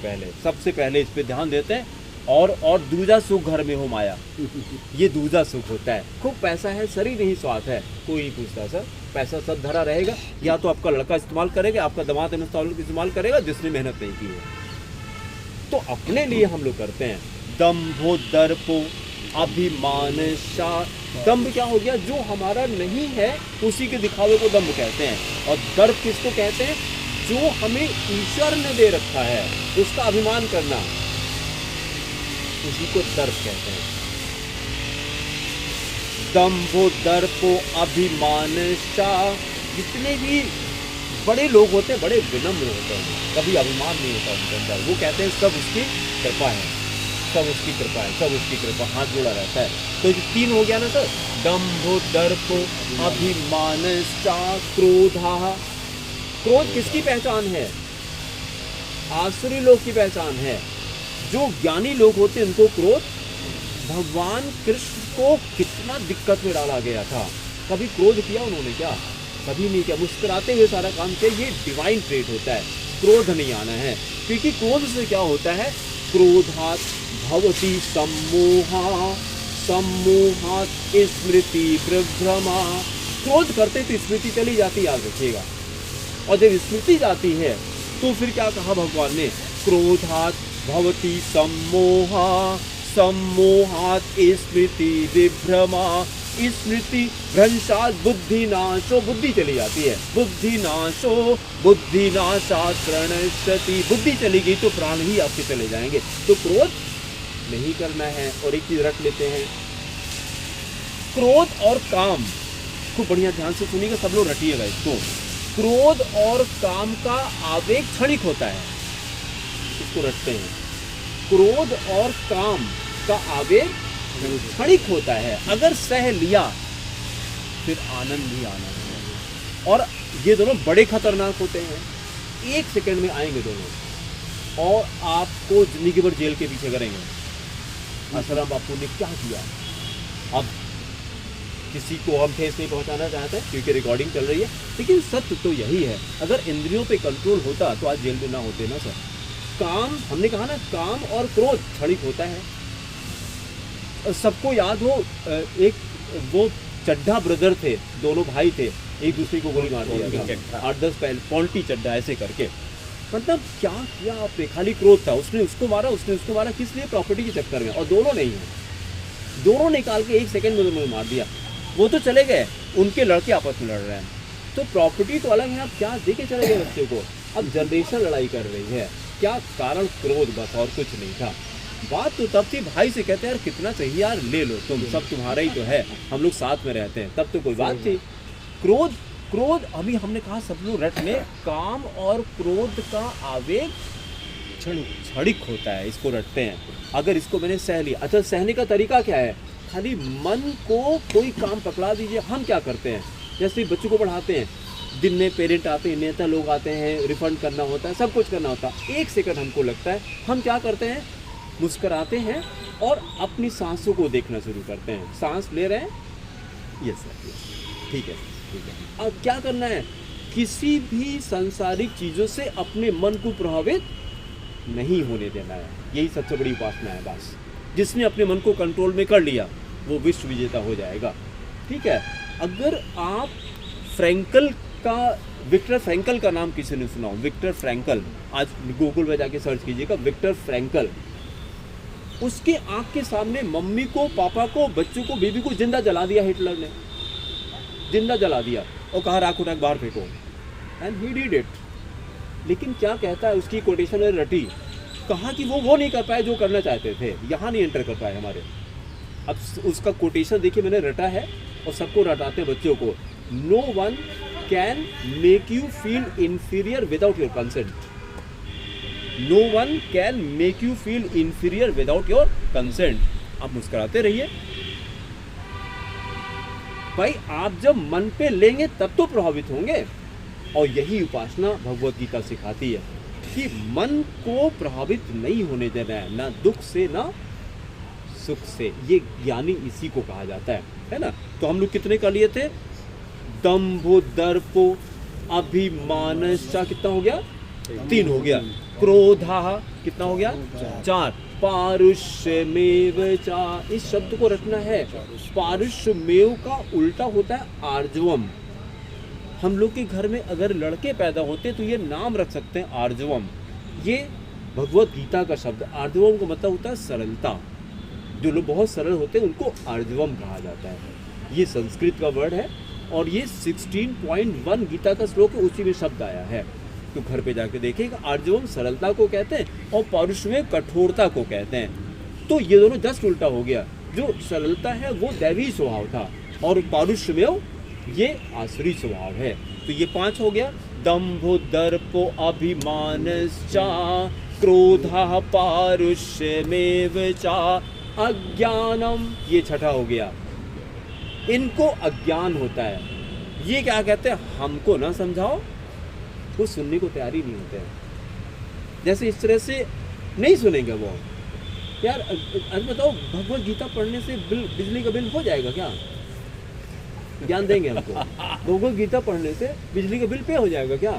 पहले इस पे ध्यान देते हैं। और दूजा सुख घर में हो माया, ये दूजा सुख होता है। खूब पैसा है, शरीर नहीं स्वाद है, कोई नहीं पूछता सर। पैसा सब धरा रहेगा, या तो आपका लड़का इस्तेमाल करेगा, आपका दामाद इस्तेमाल करेगा जिसने मेहनत नहीं की है। तो अपने लिए हम लोग करते हैं। दंभो दर्पो अभिमानशा। दंभ क्या हो गया? जो हमारा नहीं है उसी के दिखावे को दंभ कहते हैं। और दर्प किसको कहते हैं? जो हमें ईश्वर ने दे रखा है उसका अभिमान करना, उसी को दर्प कहते हैं। दंभो दर्पो अभिमानशा। जितने भी बड़े लोग होते हैं बड़े विनम्र होते हैं, कभी अभिमान नहीं होता उनके अंदर। वो कहते हैं सब उसकी कृपा है, सब उसकी कृपा है, सब उसकी कृपा, हाथ जोड़ा रहता है। तो ये 3 हो गया ना सर, दंभो दर्पो अभिमानश्चा क्रोधा। क्रोध किसकी पहचान है? आसुरी लोग की पहचान है। जो ज्ञानी लोग होते हैं उनको क्रोध, भगवान कृष्ण को कितना दिक्कत में डाला गया था। कभी क्रोध किया उन्होंने क्या? कभी नहीं किया। मुस्कुराते हुए सारा काम किया। ये डिवाइन ट्रेट होता है, क्रोध नहीं आना है। क्योंकि क्रोध से क्या होता है? क्रोधात भवति सम्मोहा, सम्मोहात स्मृति विभ्रमा। क्रोध करते तो स्मृति चली जाती, याद रखिएगा। और जब स्मृति जाती है तो फिर क्या कहा भगवान ने? क्रोधात भवति सम्मोहा, सम्मोहात स्मृति विभ्रमा। स्मृति भ्रंशात बुद्धिनाशो, बुद्धि चली जाती है। बुद्धिनाशो बुद्धिनाशात प्रणश्यति। बुद्धि चली गई तो प्राण ही आपके चले जाएंगे। तो क्रोध नहीं करना है। और एक चीज रख लेते हैं, क्रोध और काम। खूब बढ़िया ध्यान से सुनिएगा, सब लोग रटिएगा इसको। क्रोध और काम का आवेग क्षणिक होता है, इसको रटते हैं। क्रोध और काम का आवेग क्षणिक होता है। अगर सह लिया फिर आनंद ही आनंद है। और ये दोनों बड़े खतरनाक होते हैं, 1 सेकंड में आएंगे दोनों और आपको जिंदगी भर जेल के पीछे करेंगे। आसाराम बापू ने क्या किया? अब किसी को हम ठेस नहीं पहुंचाना चाहते क्योंकि रिकॉर्डिंग चल रही है, लेकिन सत्य तो यही है। अगर इंद्रियों पे कंट्रोल होता तो आज जेल में ना होते ना सर। काम, हमने कहा ना काम और क्रोध क्षणिक होता है। सबको याद हो एक वो चड्ढा ब्रदर थे, दोनों भाई थे, एक दूसरे को गोली मार दिया था 8-10 पहले, पॉल्टी चड्ढा ऐसे करके। मतलब क्या किया आपने, खाली क्रोध था, उसने उसको मारा, उसने उसको मारा, किस लिए? प्रॉपर्टी के चक्कर में। और दोनों नहीं है, दोनों निकाल के 1 सेकंड में दोनों मार दिया। वो तो चले गए, उनके लड़के आपस में लड़ रहे हैं, तो प्रॉपर्टी तो अलग है, आप क्या दे के चले गए बच्चे को? अब जनरेशन लड़ाई कर रही है, क्या कारण? क्रोध, बस और कुछ नहीं था। बात तो तब थी, भाई से कहते हैं यार कितना चाहिए यार, ले लो तुम, सब तुम्हारा ही तो है, हम लोग साथ में रहते हैं, तब तो कोई बात थी। क्रोध, क्रोध अभी हमने कहा सब लोग रट में, काम और क्रोध का आवेग क्षणिक होता है, इसको रटते हैं। अगर इसको मैंने सह लिया, अच्छा सहने का तरीका क्या है? खाली मन को कोई काम पकड़ा दीजिए। हम क्या करते हैं, जैसे बच्चों को पढ़ाते हैं, दिन में पेरेंट आते हैं, नेता लोग आते हैं, रिफंड करना होता है, सब कुछ करना होता है। 1 सेकंड हमको लगता है, हम क्या करते हैं? मुस्कुराते हैं और अपनी सांसों को देखना शुरू करते हैं। सांस ले रहे हैं, यस सर, ठीक है ठीक है। अब क्या करना है? किसी भी सांसारिक चीज़ों से अपने मन को प्रभावित नहीं होने देना है। यही सबसे बड़ी उपासना है। बस जिसने अपने मन को कंट्रोल में कर लिया वो विश्व विजेता हो जाएगा। ठीक है। अगर आप फ्रैंकल का, विक्टर फ्रैंकल का नाम किसी ने सुना हो? विक्टर फ्रैंकल, आज गूगल में जाके सर्च कीजिएगा विक्टर फ्रैंकल। उसके आंख के सामने मम्मी को, पापा को, बच्चों को, बीबी को जिंदा जला दिया हिटलर ने, जिंदा जला दिया और कहा राख उठा बाहर फेंको, एंड ही डिड इट। लेकिन क्या कहता है, उसकी कोटेशन में रटी, कहा कि वो नहीं कर पाए जो करना चाहते थे, यहाँ नहीं एंटर कर पाए हमारे। अब उसका कोटेशन देखिए, मैंने रटा है और सबको रटाते हैं बच्चों को। No one can make you feel inferior without your consent. No one can make you feel inferior without your consent. आप मुस्कुराते रहिए भाई, आप जब मन पे लेंगे तब तो प्रभावित होंगे। और यही उपासना भगवत गीता सिखाती है कि मन को प्रभावित नहीं होने देना है, ना दुख से ना सुख से। ये ज्ञानी इसी को कहा जाता है ना। तो हम लोग कितने का लिए थे? दंभो, दर्पो, अभिमानश्च, कितना हो गया? 3 हो गया। क्रोधा कितना हो गया? 4। पारुष्यमेव चा, इस शब्द को रखना है। पारुष्यमेव का उल्टा होता है आर्जवम। हम लोग के घर में अगर लड़के पैदा होते तो ये नाम रख सकते हैं आर्जवम। ये भगवत गीता का शब्द। आर्जवम का मतलब होता है सरलता। जो लोग बहुत सरल होते हैं उनको आर्जवम कहा जाता है। ये संस्कृत का वर्ड है और ये 16.1 गीता का श्लोक है, उसी में शब्द आया है। तो घर पे जाके देखिएगा, आर्जवम सरलता को कहते हैं और पारुष्यमेव कठोरता को कहते हैं। तो ये दोनों जस्ट उल्टा हो गया। जो सरलता है वो दैवी स्वभाव था और पारुष्यमेव ये आसुरी स्वभाव है। तो ये 5 हो गया। दंभो, दर्पो, अभिमानश्च, क्रोधः, पारुष्यमेव च, अज्ञानम, ये 6ठा हो गया। इनको अज्ञान होता है। ये क्या कहते हैं? हमको ना समझाओ, वो सुनने को तैयार ही नहीं होते हैं। जैसे इस तरह से नहीं सुनेंगे वो। यार अरे बताओ, भगवत गीता पढ़ने से बिजली का बिल हो जाएगा क्या? ज्ञान देंगे हमको। भगवत गीता पढ़ने से बिजली का बिल पे हो जाएगा क्या?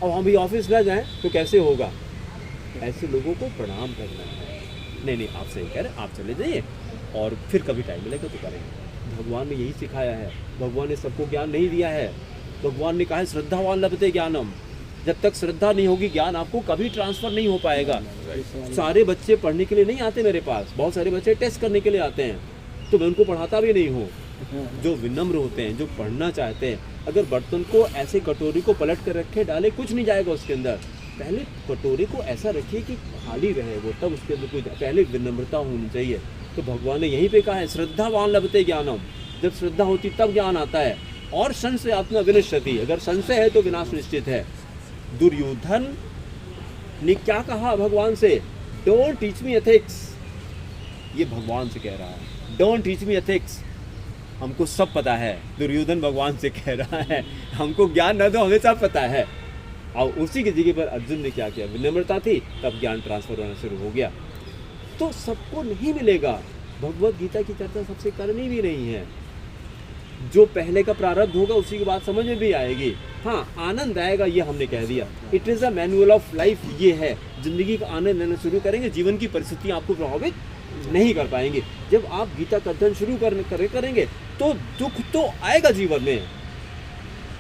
अब हम भी ऑफिस ना जाएं तो कैसे होगा? ऐसे लोगों को प्रणाम करना है। नहीं, आप सही कह रहे हैं, आप चले जाइए और फिर कभी टाइम मिलेगा तो करेंगे। भगवान ने यही सिखाया है। भगवान ने सबको ज्ञान नहीं दिया है। भगवान ने कहा है श्रद्धावान लभते ज्ञानम। जब तक श्रद्धा नहीं होगी, ज्ञान आपको कभी ट्रांसफर नहीं हो पाएगा। सारे बच्चे पढ़ने के लिए नहीं आते मेरे पास, बहुत सारे बच्चे टेस्ट करने के लिए आते हैं, तो मैं उनको पढ़ाता भी नहीं हूँ। जो विनम्र होते हैं, जो पढ़ना चाहते हैं, अगर बर्तन को ऐसे कटोरी को पलट कर रखे डाले, कुछ नहीं जाएगा उसके अंदर। पहले कटोरी को ऐसा रखिए कि खाली रहे वो, तब उसके अंदर कुछ, पहले विनम्रता होनी चाहिए। तो भगवान ने यहीं पे कहा है श्रद्धावान लभते ज्ञानम। जब श्रद्धा होती तब ज्ञान आता है। और संशय आत्मा विनश्यति, अगर संशय है तो विनाश निश्चित है। दुर्योधन ने क्या कहा भगवान से? Don't teach me ethics. ये भगवान से कह रहा है, डोंट टीच मी एथिक्स। हमको सब पता है, दुर्योधन भगवान से कह रहा है, हमको ज्ञान न दो, हमें सब पता है। और उसी की जगह पर अर्जुन ने क्या किया? विनम्रता थी, तब ज्ञान ट्रांसफर होना शुरू हो गया। तो सबको नहीं मिलेगा। भगवत गीता की चर्चा सबसे करनी भी नहीं है। जो पहले का प्रारब्ध होगा उसी की बात समझ में भी आएगी। हाँ आनंद आएगा ये हमने कह दिया। It is a manual of life, ये है जिंदगी का आनंद लेना शुरू करेंगे, जीवन की परिस्थितियाँ आपको प्रभावित नहीं कर पाएंगे। जब आप गीता का अध्ययन शुरू करेंगे तो दुख तो आएगा जीवन में,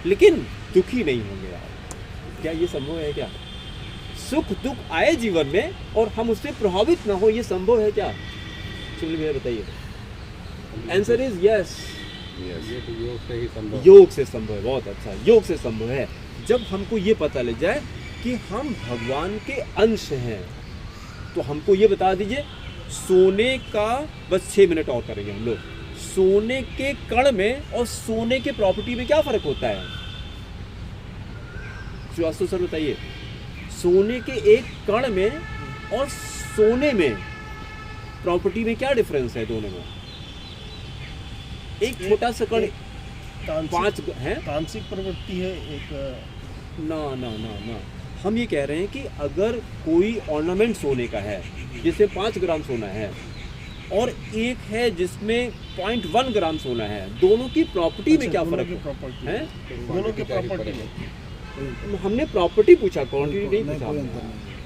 लेकिन दुखी नहीं होंगे आप। क्या ये संभव है क्या? सुख दुख आए जीवन में और हम उससे प्रभावित ना हो, ये संभव है क्या? चलिए भैया बताइए। Answer is yes. ये तो योग से ही संभव। योग से संभव है, बहुत अच्छा, योग से संभव है। जब हमको ये पता लग जाए कि हम भगवान के अंश हैं, तो हमको ये बता दीजिए, सोने का बस 6 मिनट और करेंगे हम लोग। सोने के कण में और सोने के प्रॉपर्टी में क्या फर्क होता है? श्रीवास्तव सर बताइए। सोने के एक कण में और सोने में प्रॉपर्टी में क्या डिफरेंस है दोनों में? एक छोटा सा कण 5 है, तांत्रिक प्रवृत्ति है एक। ना ना ना ना, हम ये कह रहे हैं कि अगर कोई ऑर्नामेंट सोने का है जिसमें 5 ग्राम सोना है और एक है जिसमें 0.1 ग्राम सोना है, दोनों की प्रॉपर्टी में क्या फर्क है? दोनों के प्रॉपर्टी में हमने प्रॉपर्टी पूछा, क्वांटिटी नहीं पूछा।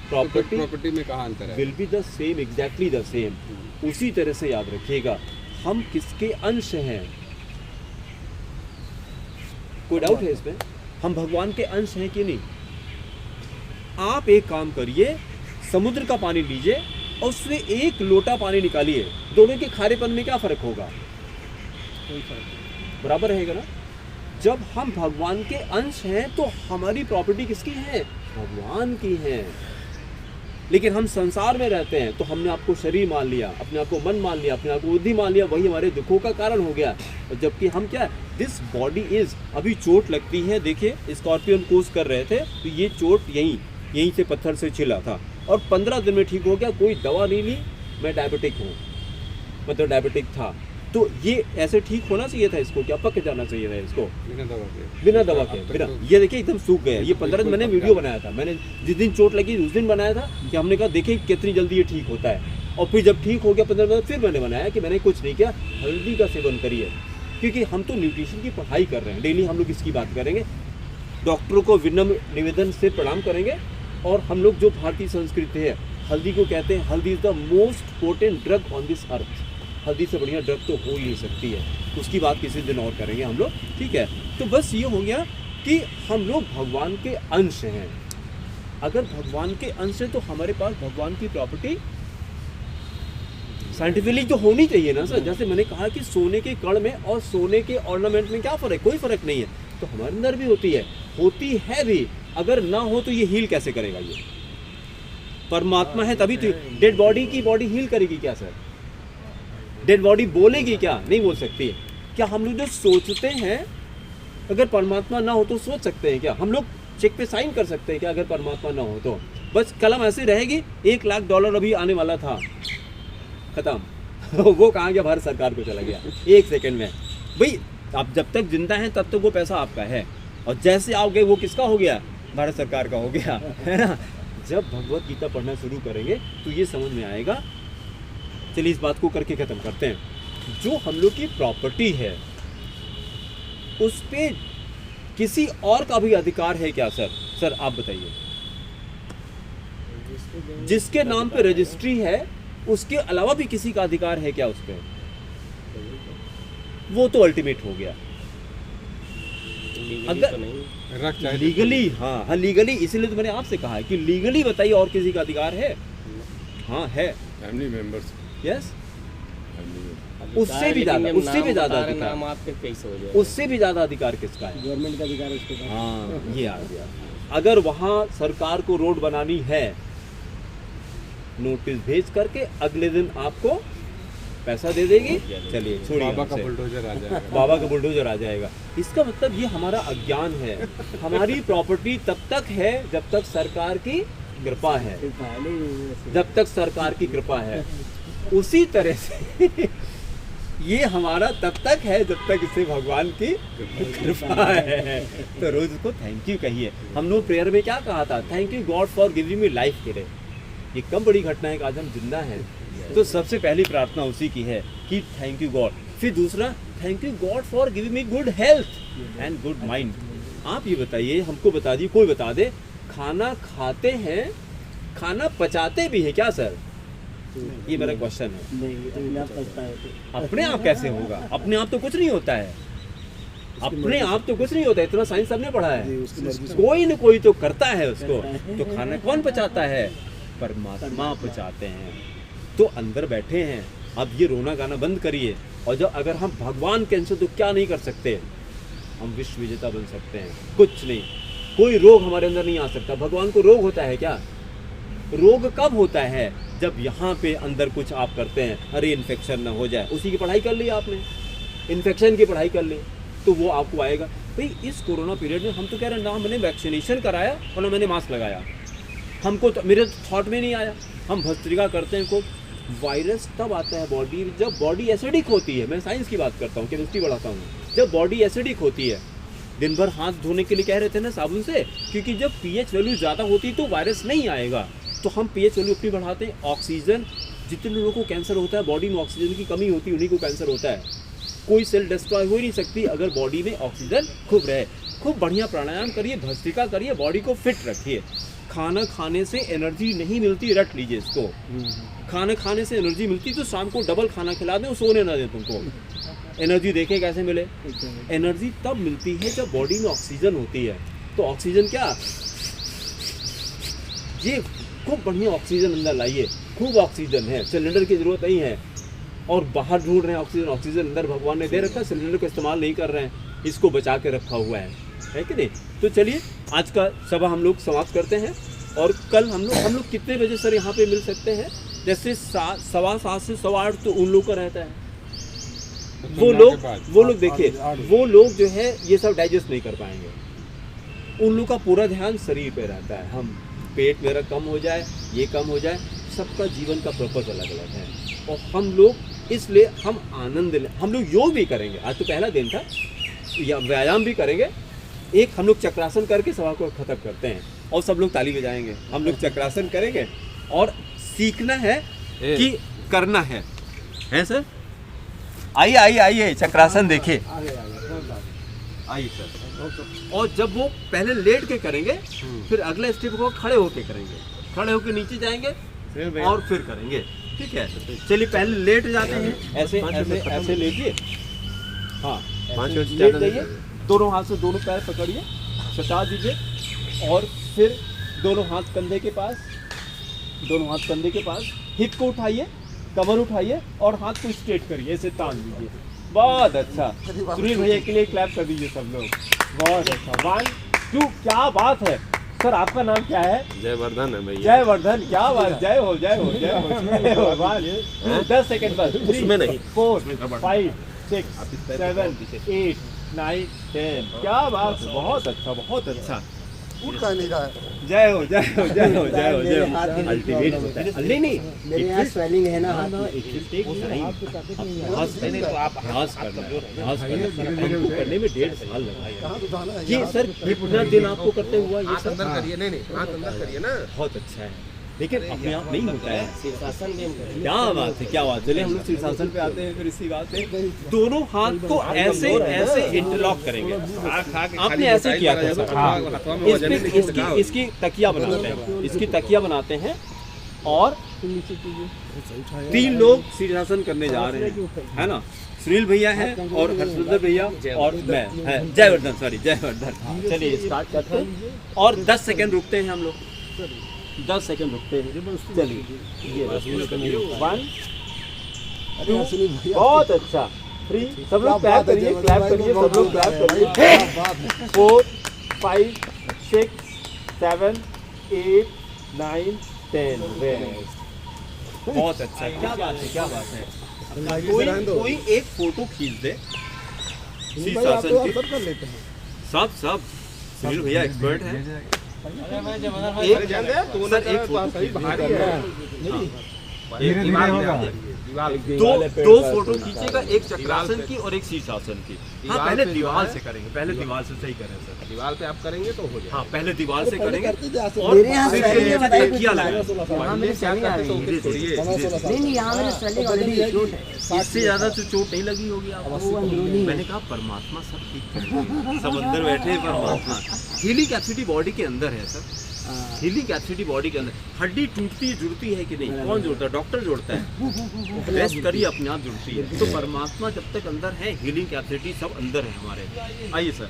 प्रॉपर्टी में कहाँ अंतर है? Will be the same, exactly the same. उसी तरह से याद रखिएगा, हम किसके अंश हैं? कोई डाउट है इसमें? हम भगवान के अंश हैं कि नहीं? आप एक काम करिए, समुद्र का पानी लीजिए और उसमें 1 लोटा पानी निकालिए, दोनों के खारेपन में क्या फर्क होगा? बराबर रहेगा ना? जब हम भगवान के अंश हैं तो हमारी प्रॉपर्टी किसकी है? भगवान की है। लेकिन हम संसार में रहते हैं तो हमने आपको शरीर मान लिया, अपने आप को मन मान लिया, अपने आप को बुद्धि मान लिया, वही हमारे दुखों का कारण हो गया। और जबकि हम क्या, दिस बॉडी इज, अभी चोट लगती है, देखिए स्कॉर्पियन कोर्स कर रहे थे तो ये चोट यहीं से पत्थर से छिला था और 15 दिन में ठीक हो गया, कोई दवा नहीं ली। मैं डायबिटिक हूँ, मतलब डायबिटिक था, तो ये ऐसे ठीक होना चाहिए था, इसको क्या पक जाना चाहिए था इसको बिना दवा के बिना। ये देखिए एकदम सूख गया। ये 15 दिन मैंने वीडियो बनाया था, मैंने जिस दिन चोट लगी उस दिन बनाया था कि हमने कहा देखिए कितनी जल्दी ये ठीक होता है। और फिर जब ठीक हो गया 15 दिन फिर मैंने बनाया कि मैंने कुछ नहीं किया, हल्दी का सेवन करिए, क्योंकि हम तो न्यूट्रिशन की पढ़ाई कर रहे हैं। डेली हम लोग इसकी बात करेंगे, डॉक्टरों को विनम्र निवेदन से प्रणाम करेंगे। और हम लोग जो भारतीय संस्कृति है, हल्दी को कहते हैं, हल्दी is the most potent drug on this earth. हल्दी से बढ़िया ड्रग तो हो ही नहीं सकती है, उसकी बात किसी दिन और करेंगे हम लोग, ठीक है। तो बस ये हो गया कि हम लोग भगवान के अंश हैं। अगर भगवान के अंश है तो हमारे पास भगवान की प्रॉपर्टी साइंटिफिकली तो होनी चाहिए ना सर। जैसे मैंने कहा कि सोने के कण में और सोने के ऑर्नामेंट में क्या फर्क? कोई फर्क नहीं है। तो हमारे अंदर भी होती है भी। अगर ना हो तो ये हील कैसे करेगा? ये परमात्मा है तभी तो। डेड बॉडी की बॉडी हील करेगी क्या सर? डेड बॉडी बोलेगी क्या? नहीं बोल सकती। क्या हम लोग जो सोचते हैं, अगर परमात्मा ना हो तो सोच सकते हैं क्या? हम लोग चेक पे साइन कर सकते हैं क्या अगर परमात्मा ना हो तो? बस कलम ऐसे रहेगी, $1 लाख अभी आने वाला था, खत्म। वो कहाँ गया? भारत सरकार को चला गया 1 सेकंड में। भाई आप जब तक जिंदा हैं तब तक वो पैसा आपका है, और जैसे आओगे वो किसका हो गया? भारत सरकार का हो गया, है ना। जब भगवत गीता पढ़ना शुरू करेंगे तो ये समझ में आएगा। चलिए इस बात को करके खत्म करते हैं। जो हम लोग की प्रॉपर्टी है उस पे किसी और का भी अधिकार है क्या सर? सर आप बताइए। जिसके नाम पे रजिस्ट्री है उसके अलावा भी किसी का अधिकार है क्या उस पे? वो तो अल्टीमेट हो गया। अगर लीगली, हाँ लीगली, इसीलिए तो मैंने आपसे कहा है कि लीगली बताइए और किसी का अधिकार है? हाँ है, फैमिली मेंबर्स। यस, उससे भी ज्यादा, उससे भी ज्यादा अधिकार, उससे भी ज्यादा अधिकार किसका है? गवर्नमेंट का अधिकार उसके पास। हाँ ये आ गया। अगर वहाँ सरकार को रोड बनानी है, नोटिस भेज करके अगले दिन आपको पैसा दे देगी, चलिए छोड़िए, बाबा का बुलडोजर आ जाएगा। बाबा का बुलडोजर आ जाएगा। इसका मतलब ये हमारा अज्ञान है। हमारी प्रॉपर्टी तब तक है जब तक सरकार की कृपा है, जब तक सरकार की कृपा है। उसी तरह से ये हमारा तब तक है जब तक इसे भगवान की कृपा है। तो रोज उसको थैंक यू कहिए। हम लोग प्रेयर में क्या कहा था? Thank you God for giving me life के लिए। ये कम बड़ी घटना है कि आज हम जिंदा हैं। तो सबसे पहली प्रार्थना उसी की है कि थैंक यू गॉड। फिर दूसरा, thank you God for giving me good health and good mind. आप ये बताइए, हमको बता दिए, कोई बता दे, खाना खाते हैं, खाना पचाते भी है क्या सर? ये मेरा क्वेश्चन है। नहीं, अपने आप पछता है तो। अपने आप कैसे होगा? अपने आप तो कुछ नहीं होता है, अपने आप तो कुछ नहीं होता है, इतना साइंस सबने पढ़ा है। कोई न कोई तो करता है उसको। तो खाना कौन पचाता है? परमात्मा पचाते हैं। तो अंदर बैठे हैं, अब ये रोना गाना बंद करिए। और जब अगर हम भगवान के अंश तो क्या नहीं कर सकते, हम विश्व विजेता बन सकते हैं। कुछ नहीं, कोई रोग हमारे अंदर नहीं आ सकता। भगवान को रोग होता है क्या? रोग कब होता है? जब यहाँ पे अंदर कुछ आप करते हैं, अरे इन्फेक्शन ना हो जाए, उसी की पढ़ाई कर ली आपने, इन्फेक्शन की पढ़ाई कर ली, तो वो आपको आएगा। भाई इस कोरोना पीरियड में हम तो कह रहे हैं ना मैंने वैक्सीनेशन कराया और ना मैंने मास्क लगाया, हमको तो मेरे थॉट में नहीं आया। हम भस्त्रिका करते हैं को वायरस तब आता है बॉडी, जब बॉडी एसिडिक होती है। मैं साइंस की बात करता हूँ, केमिस्ट्री बढ़ाता हूँ। जब बॉडी एसिडिक होती है, दिन भर हाथ धोने के लिए कह रहे थे ना साबुन से, क्योंकि जब पीएच वैल्यू ज़्यादा होती है तो वायरस नहीं आएगा। तो हम पीएच वैल्यू अपनी बढ़ाते हैं। ऑक्सीजन, जितने लोगों को कैंसर होता है, बॉडी में ऑक्सीजन की कमी होती है, उन्हीं को कैंसर होता है। कोई सेल डिस्ट्रॉय हो ही नहीं सकती अगर बॉडी में ऑक्सीजन खूब रहे। खूब बढ़िया प्राणायाम करिए, भस्त्रिका करिए, बॉडी को फिट रखिए। खाना खाने से एनर्जी नहीं मिलती, रट लीजिए इसको। खाना खाने से एनर्जी मिलती तो शाम को डबल खाना खिला दें, सोने ना दें तुमको। एनर्जी देखे कैसे मिले? एनर्जी तब मिलती है जब बॉडी में ऑक्सीजन होती है। तो ऑक्सीजन क्या, ये खूब बढ़िया ऑक्सीजन अंदर लाइए। खूब ऑक्सीजन है, सिलेंडर की जरूरत नहीं है। और बाहर ढूंढ रहे हैं ऑक्सीजन, ऑक्सीजन अंदर भगवान ने दे रखा है, सिलेंडर को इस्तेमाल नहीं कर रहे हैं, इसको बचा के रखा हुआ है कि नहीं? तो चलिए आज का सभा हम लोग समाप्त करते हैं। और कल हम लोग कितने बजे सर यहाँ पे मिल सकते हैं? जैसे 7:15 से 8:15 तो उन लोग का रहता है। वो लोग देखिए, वो लोग जो है ये सब डाइजेस्ट नहीं कर पाएंगे। उन लोग का पूरा ध्यान शरीर पे रहता है। हम पेट मेरा कम हो जाए, ये कम हो जाए, सबका जीवन का पर्पस अलग अलग है। और हम लोग इसलिए हम आनंद लें। हम लोग योग भी करेंगे, आज तो पहला दिन था, या व्यायाम भी करेंगे। एक हम लोग चक्रासन करके सभा को खत्म करते हैं और सब लोग ताली बजाएंगे। हम लोग चक्रासन करेंगे और सीखना है कि करना है सर? आइए आइए आइए, चक्रासन देखिए, आइए सर। और जब वो पहले लेट के करेंगे, फिर अगले स्टेप को खड़े होके करेंगे। खड़े होके नीचे जाएंगे और फिर करेंगे, ठीक है? चलिए पहले लेट जाते हैं, ऐसे ऐसे ऐसे लेटिए। हाँ, लेट जाइए, दोनों हाथ से दोनों पैर पकड़िए, सटा दीजिए और फिर दोनों हाथ कंधे के पास, दोनों हाथ कंधे के पास, हिप को उठाइए, कमर उठाइए और हाथ को स्ट्रेट करिए, ऐसे तान दीजिए। बहुत अच्छा, सुनील भैया के लिए क्लैप कर दीजिए सब लोग। बहुत अच्छा, 1 2, क्या बात है सर। आपका नाम क्या है? जयवर्धन है भैया। जयवर्धन, क्या बात, जय हो जय हो जय हो। 10 सेकंड बस, 3 4 5 6 7 8 9 10। क्या बात, बहुत अच्छा बहुत अच्छा। जय हो जय हो जय हो जय हो जय हो। अल्टीमेट होता है। नहीं मेरे यहाँ स्वेलिंग है ना हाथ में। अभ्यास करने में 1.5 साल लगा। ये सर कितना दिन आपको करते हुआ ये सब? करिए, नहीं हाथ अंदर करिए ना। बहुत अच्छा है, लेकिन अपने आप नहीं होता है। शीर्षासन भी हम करेंगे। क्या बात है, क्या बात। चलिए हम लोग शीर्षासन पे आते हैं। फिर इसी बात पे दोनों हाथ को ऐसे ऐसे इंटरलॉक करेंगे। आपने ऐसे किया था सर। इसकी तकिया बनाते हैं, इसकी तकिया बनाते हैं और 3 लोग शीर्षासन करने जा रहे हैं, है ना? सुनील भैया हैं और हर्षवर्धन भैया और मैं है, जयवर्धन, सॉरी जयवर्धन। चलिए स्टार्ट करते हैं और 10 सेकंड रुकते हैं हम लोग। 10 सेकंड रुकते हैं। चलिए ये 1 2, बहुत अच्छा। 3, सब लोग क्लैप करिए, क्लैप करिए, सब लोग क्लैप करिए। 4 5 6 7 8 9 10। बहुत अच्छा, क्या बात है, क्या बात है। कोई एक फोटो खींच दे शीर्षासन की। सब सुनील भैया एक्सपर्ट है। एक फोटो दो फोटो खींचेगा, एक चक्रासन की और एक शीर्षासन की। हाँ पहले दीवार से करेंगे, पहले दीवार से सही करें सर। दीवार पे आप करेंगे तो हो जाएगा। हाँ पहले दीवार से करेंगे और मेरे यहाँ swelling है, बताइए कुछ किया नहीं। लगा। यहाँ मेरे swelling आ रही है। नहीं यहाँ मेरे swelling already चोट है। इससे ज्यादा तो चोट नहीं लगी होगी आपको। वो अंदरूनी है। मैंने कहा परमात्मा सब ठीक करेगा, सब अंदर बैठे हैं परमात्मा। हीलिंग कैपेसिटी बॉडी के अंदर है सर, हीलिंग कैपेसिटी बॉडी के अंदर। हड्डी टूटती जुड़ती है कि नहीं, कौन जोड़ता है? डॉक्टर जोड़ता है। रेस्ट करिए, अपने आप जुड़ती है। तो परमात्मा जब तक अंदर है, हीलिंग कैपेसिटी सब अंदर है हमारे। आइए सर,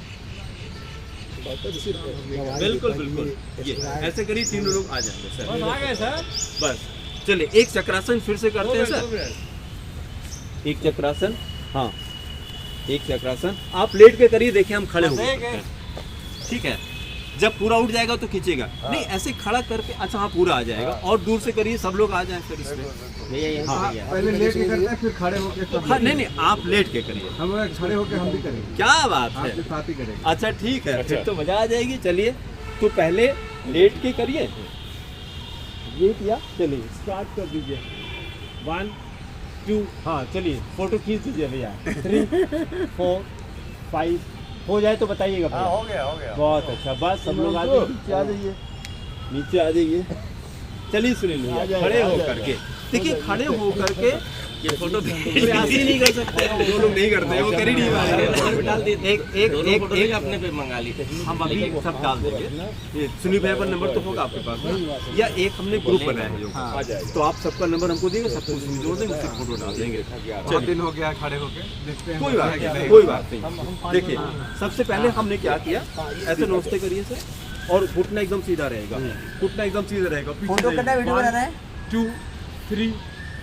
बिल्कुल बिल्कुल, ये ऐसे करिए, तीनों लोग आ जाएंगे सर। आ गए सर। बस चलिए, एक चक्रासन फिर से करते हैं सर। एक चक्रासन, हाँ एक चक्रासन। आप लेट के करिए, देखिए हम खड़े हो गए, ठीक है। जब पूरा उठ जाएगा तो खींचेगा, नहीं ऐसे खड़ा करके। अच्छा हाँ पूरा आ जाएगा, और दूर से करिए, सब लोग आ जाएं फिर इसमें। हाँ पहले लेट के करते हैं, फिर खड़े होके हाँ, नहीं आप लेट के करिए, हम खड़े होके हम भी करेंगे, क्या बात है। आपके साथ ही करेंगे। अच्छा ठीक है, फिर तो मजा आ जाएगी। चलिए तो पहले लेट के करिए, ये किया, चलिए स्टार्ट कर दीजिए। 1 2, हाँ चलिए फोटो खींच दीजिए भैया। 3 4 5 हो जाए तो बताइएगा भैया। हो गया बहुत अच्छा, बस सब लोग आगे नीचे आ जाइए, नीचे आ जाइए। चलिए सुनील भैया, खड़े हो करके देखिए, खड़े हो करके ये फोटो प्रयास ही नहीं कर सकते, जो लोग नहीं करते वो कर ही नहीं पाएंगे। डाल दी एक एक एक एक अपने पे मंगा ली थी। हम अभी सब डाल देंगे। ये सुनील भैया का नंबर तो होगा आपके पास, या एक हमने ग्रुप बनाया है योग, तो आप सबका नंबर हमको देंगे, सबको जोड़ देंगे, उससे फोटो डाल देंगे। बहुत दिन हो गया खड़े होके, देखते हैं। कोई बात नहीं, कोई बात नहीं। देखिए सबसे पहले हमने क्या किया, ऐसे नमस्ते करिए सर, और घुटना एकदम सीधा रहेगा, घुटना एकदम सीधा रहेगा। फोटो करना, वीडियो बनाना है। 2 3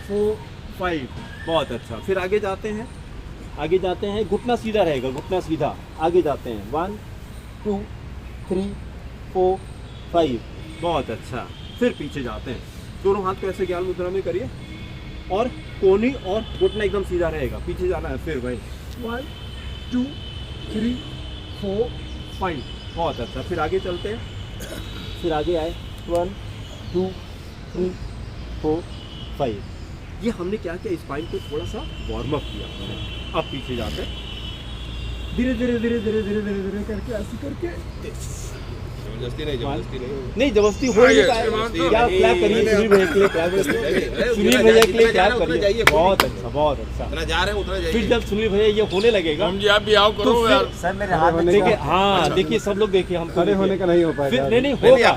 4 5, बहुत अच्छा। फिर आगे जाते हैं, आगे जाते हैं, घुटना सीधा रहेगा, घुटना सीधा। आगे जाते हैं, 1 2 3 4 5, बहुत अच्छा। फिर पीछे जाते हैं, दोनों हाथ को ऐसे ज्ञान मुद्रा में करिए, और कोहनी और घुटना एकदम सीधा रहेगा, पीछे जाना है। फिर भाई 1 2 3 4 5, बहुत अच्छा। फिर आगे चलते हैं, फिर आगे आए, 1 2 3 4 5। ये हमने क्या किया, स्पाइन को थोड़ा सा वार्म अप किया हमने। अब पीछे जाते हैं, धीरे धीरे धीरे धीरे धीरे धीरे धीरे करके, ऐसे करके। जबरदस्ती नहीं, जबरदस्ती नहीं। नहीं जबरदस्ती हो नहीं पाएगा। क्या क्लैप करिए सुनील भैया के लिए, क्लैप करिए सुनील भैया के लिए, क्लैप करिए। बहुत अच्छा, बहुत अच्छा। उतना जा रहे हैं उतना जाइए। फिर जब सुनील भैया ये होने लगेगा, आप भी आओ करो यार। सर मेरे हाथ में देखिए, हाँ देखिए सब लोग देखिए, हम खड़े होने का नहीं हो पाएगा। फिर नहीं होगा,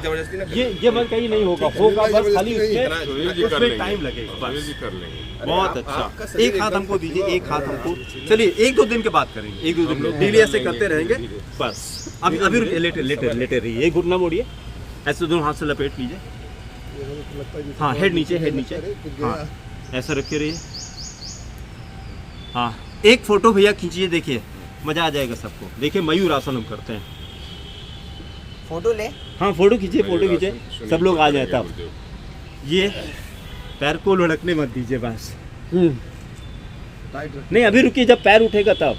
ये मन कहीं नहीं होगा, होगा बस खाली उसमें टाइम लगेगा, बस। कर लेंगे। बहुत अच्छा। एक हाथ हमको दीजिए, एक हाथ हमको। चलिए 1-2 दिन के बाद करेंगे, 1-2 दिन डेली ऐसे करते रहेंगे बस। अभी अभी लेटे लेटे लेटे रहिए, एक घुटना मोड़िए, ऐसे दोनों हाथ से लपेट लीजिए। हाँ हेड नीचे, हेड नीचे, हाँ ऐसा रखे रहिए। हाँ एक फोटो भैया खींचिए, देखिए मजा आ जाएगा सबको। देखिए मयूर आसन हम करते हैं। फोटो ले। हाँ फोटो खींचिए, फोटो खींचिए, सब लोग आ जाए तब। ये पैर को लुढ़कने मत दीजिए बस। नहीं अभी रुकिए, जब पैर उठेगा तब।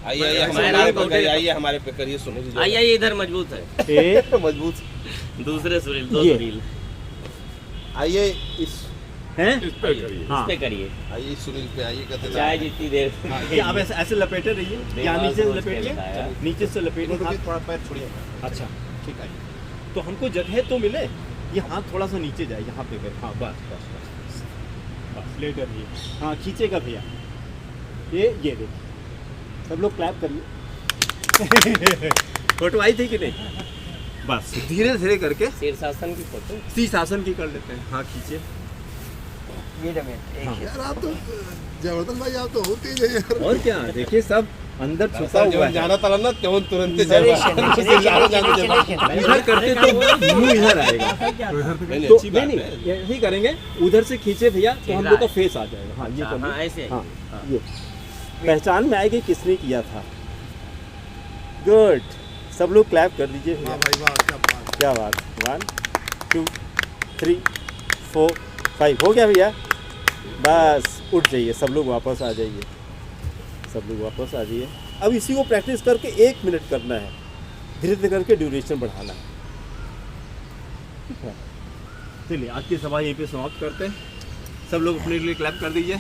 आइए हमारे पे करिए, आइए हमारे पे करिए, सुनो। आइए इधर मजबूत है, एक मजबूत। दूसरे सुनील, दो ये। सुनील आइए इस हैं, इस पे करिए। हाँ इस पे करिए, आइए सुनील पे आइए, कहते चाहे जितनी देर। ये आप ऐसे ऐसे लपेटे रहिए, या नीचे से लपेटिए, नीचे से लपेटिए, हाथ थोड़ा पैर छोड़िए। अच्छा ठीक है। तो हमको जगह तो मिले, ये हाथ थोड़ा सा नीचे जाए, यहाँ पे कर। हाँ बस बस बस बस, लेटे रहिए। हाँ खींचेगा भैया, ये देखिए, सब लोग क्लैप करिए। फोटो आई थी कि नहीं? बस धीरे धीरे करके शीर्षासन की फोटो, शीर्षासन की कर लेते हैं। हाँ खींचिए। हाँ। यार आप तो जबरदस्त भाई, आप तो होते ही हैं यार। और क्या, देखिए सब अंदर छुपा हुआ है। जाना तला ना त्यों तुरंत इधर करते तो मुंह इधर आएगा, तो नहीं यही करेंगे। उधर से खींचे भैया तो हम लोग का फेस आ जाएगा। हाँ ये हाँ ऐसे। हाँ ये पहचान में आएगी किसने किया था। गुड, सब लोग क्लैप कर दीजिए भैया। वाह भाई वाह, क्या बात। क्या बात। 1 2 3 4 5 हो गया भैया। बस उठ जाइए, सब लोग वापस आ जाइए, सब लोग वापस आ जाइए। अब इसी को प्रैक्टिस करके 1 मिनट करना है, धीरे धीरे करके ड्यूरेशन बढ़ाना है, ठीक है। चलिए आज की सभा यहीं पे समाप्त करते हैं। सब लोग अपने लिए क्लैप कर दीजिए।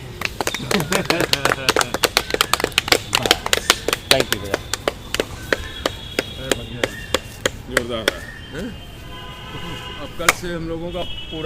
थैंक यू भैया। जोरदार है। अब कल से हम लोगों का पूरा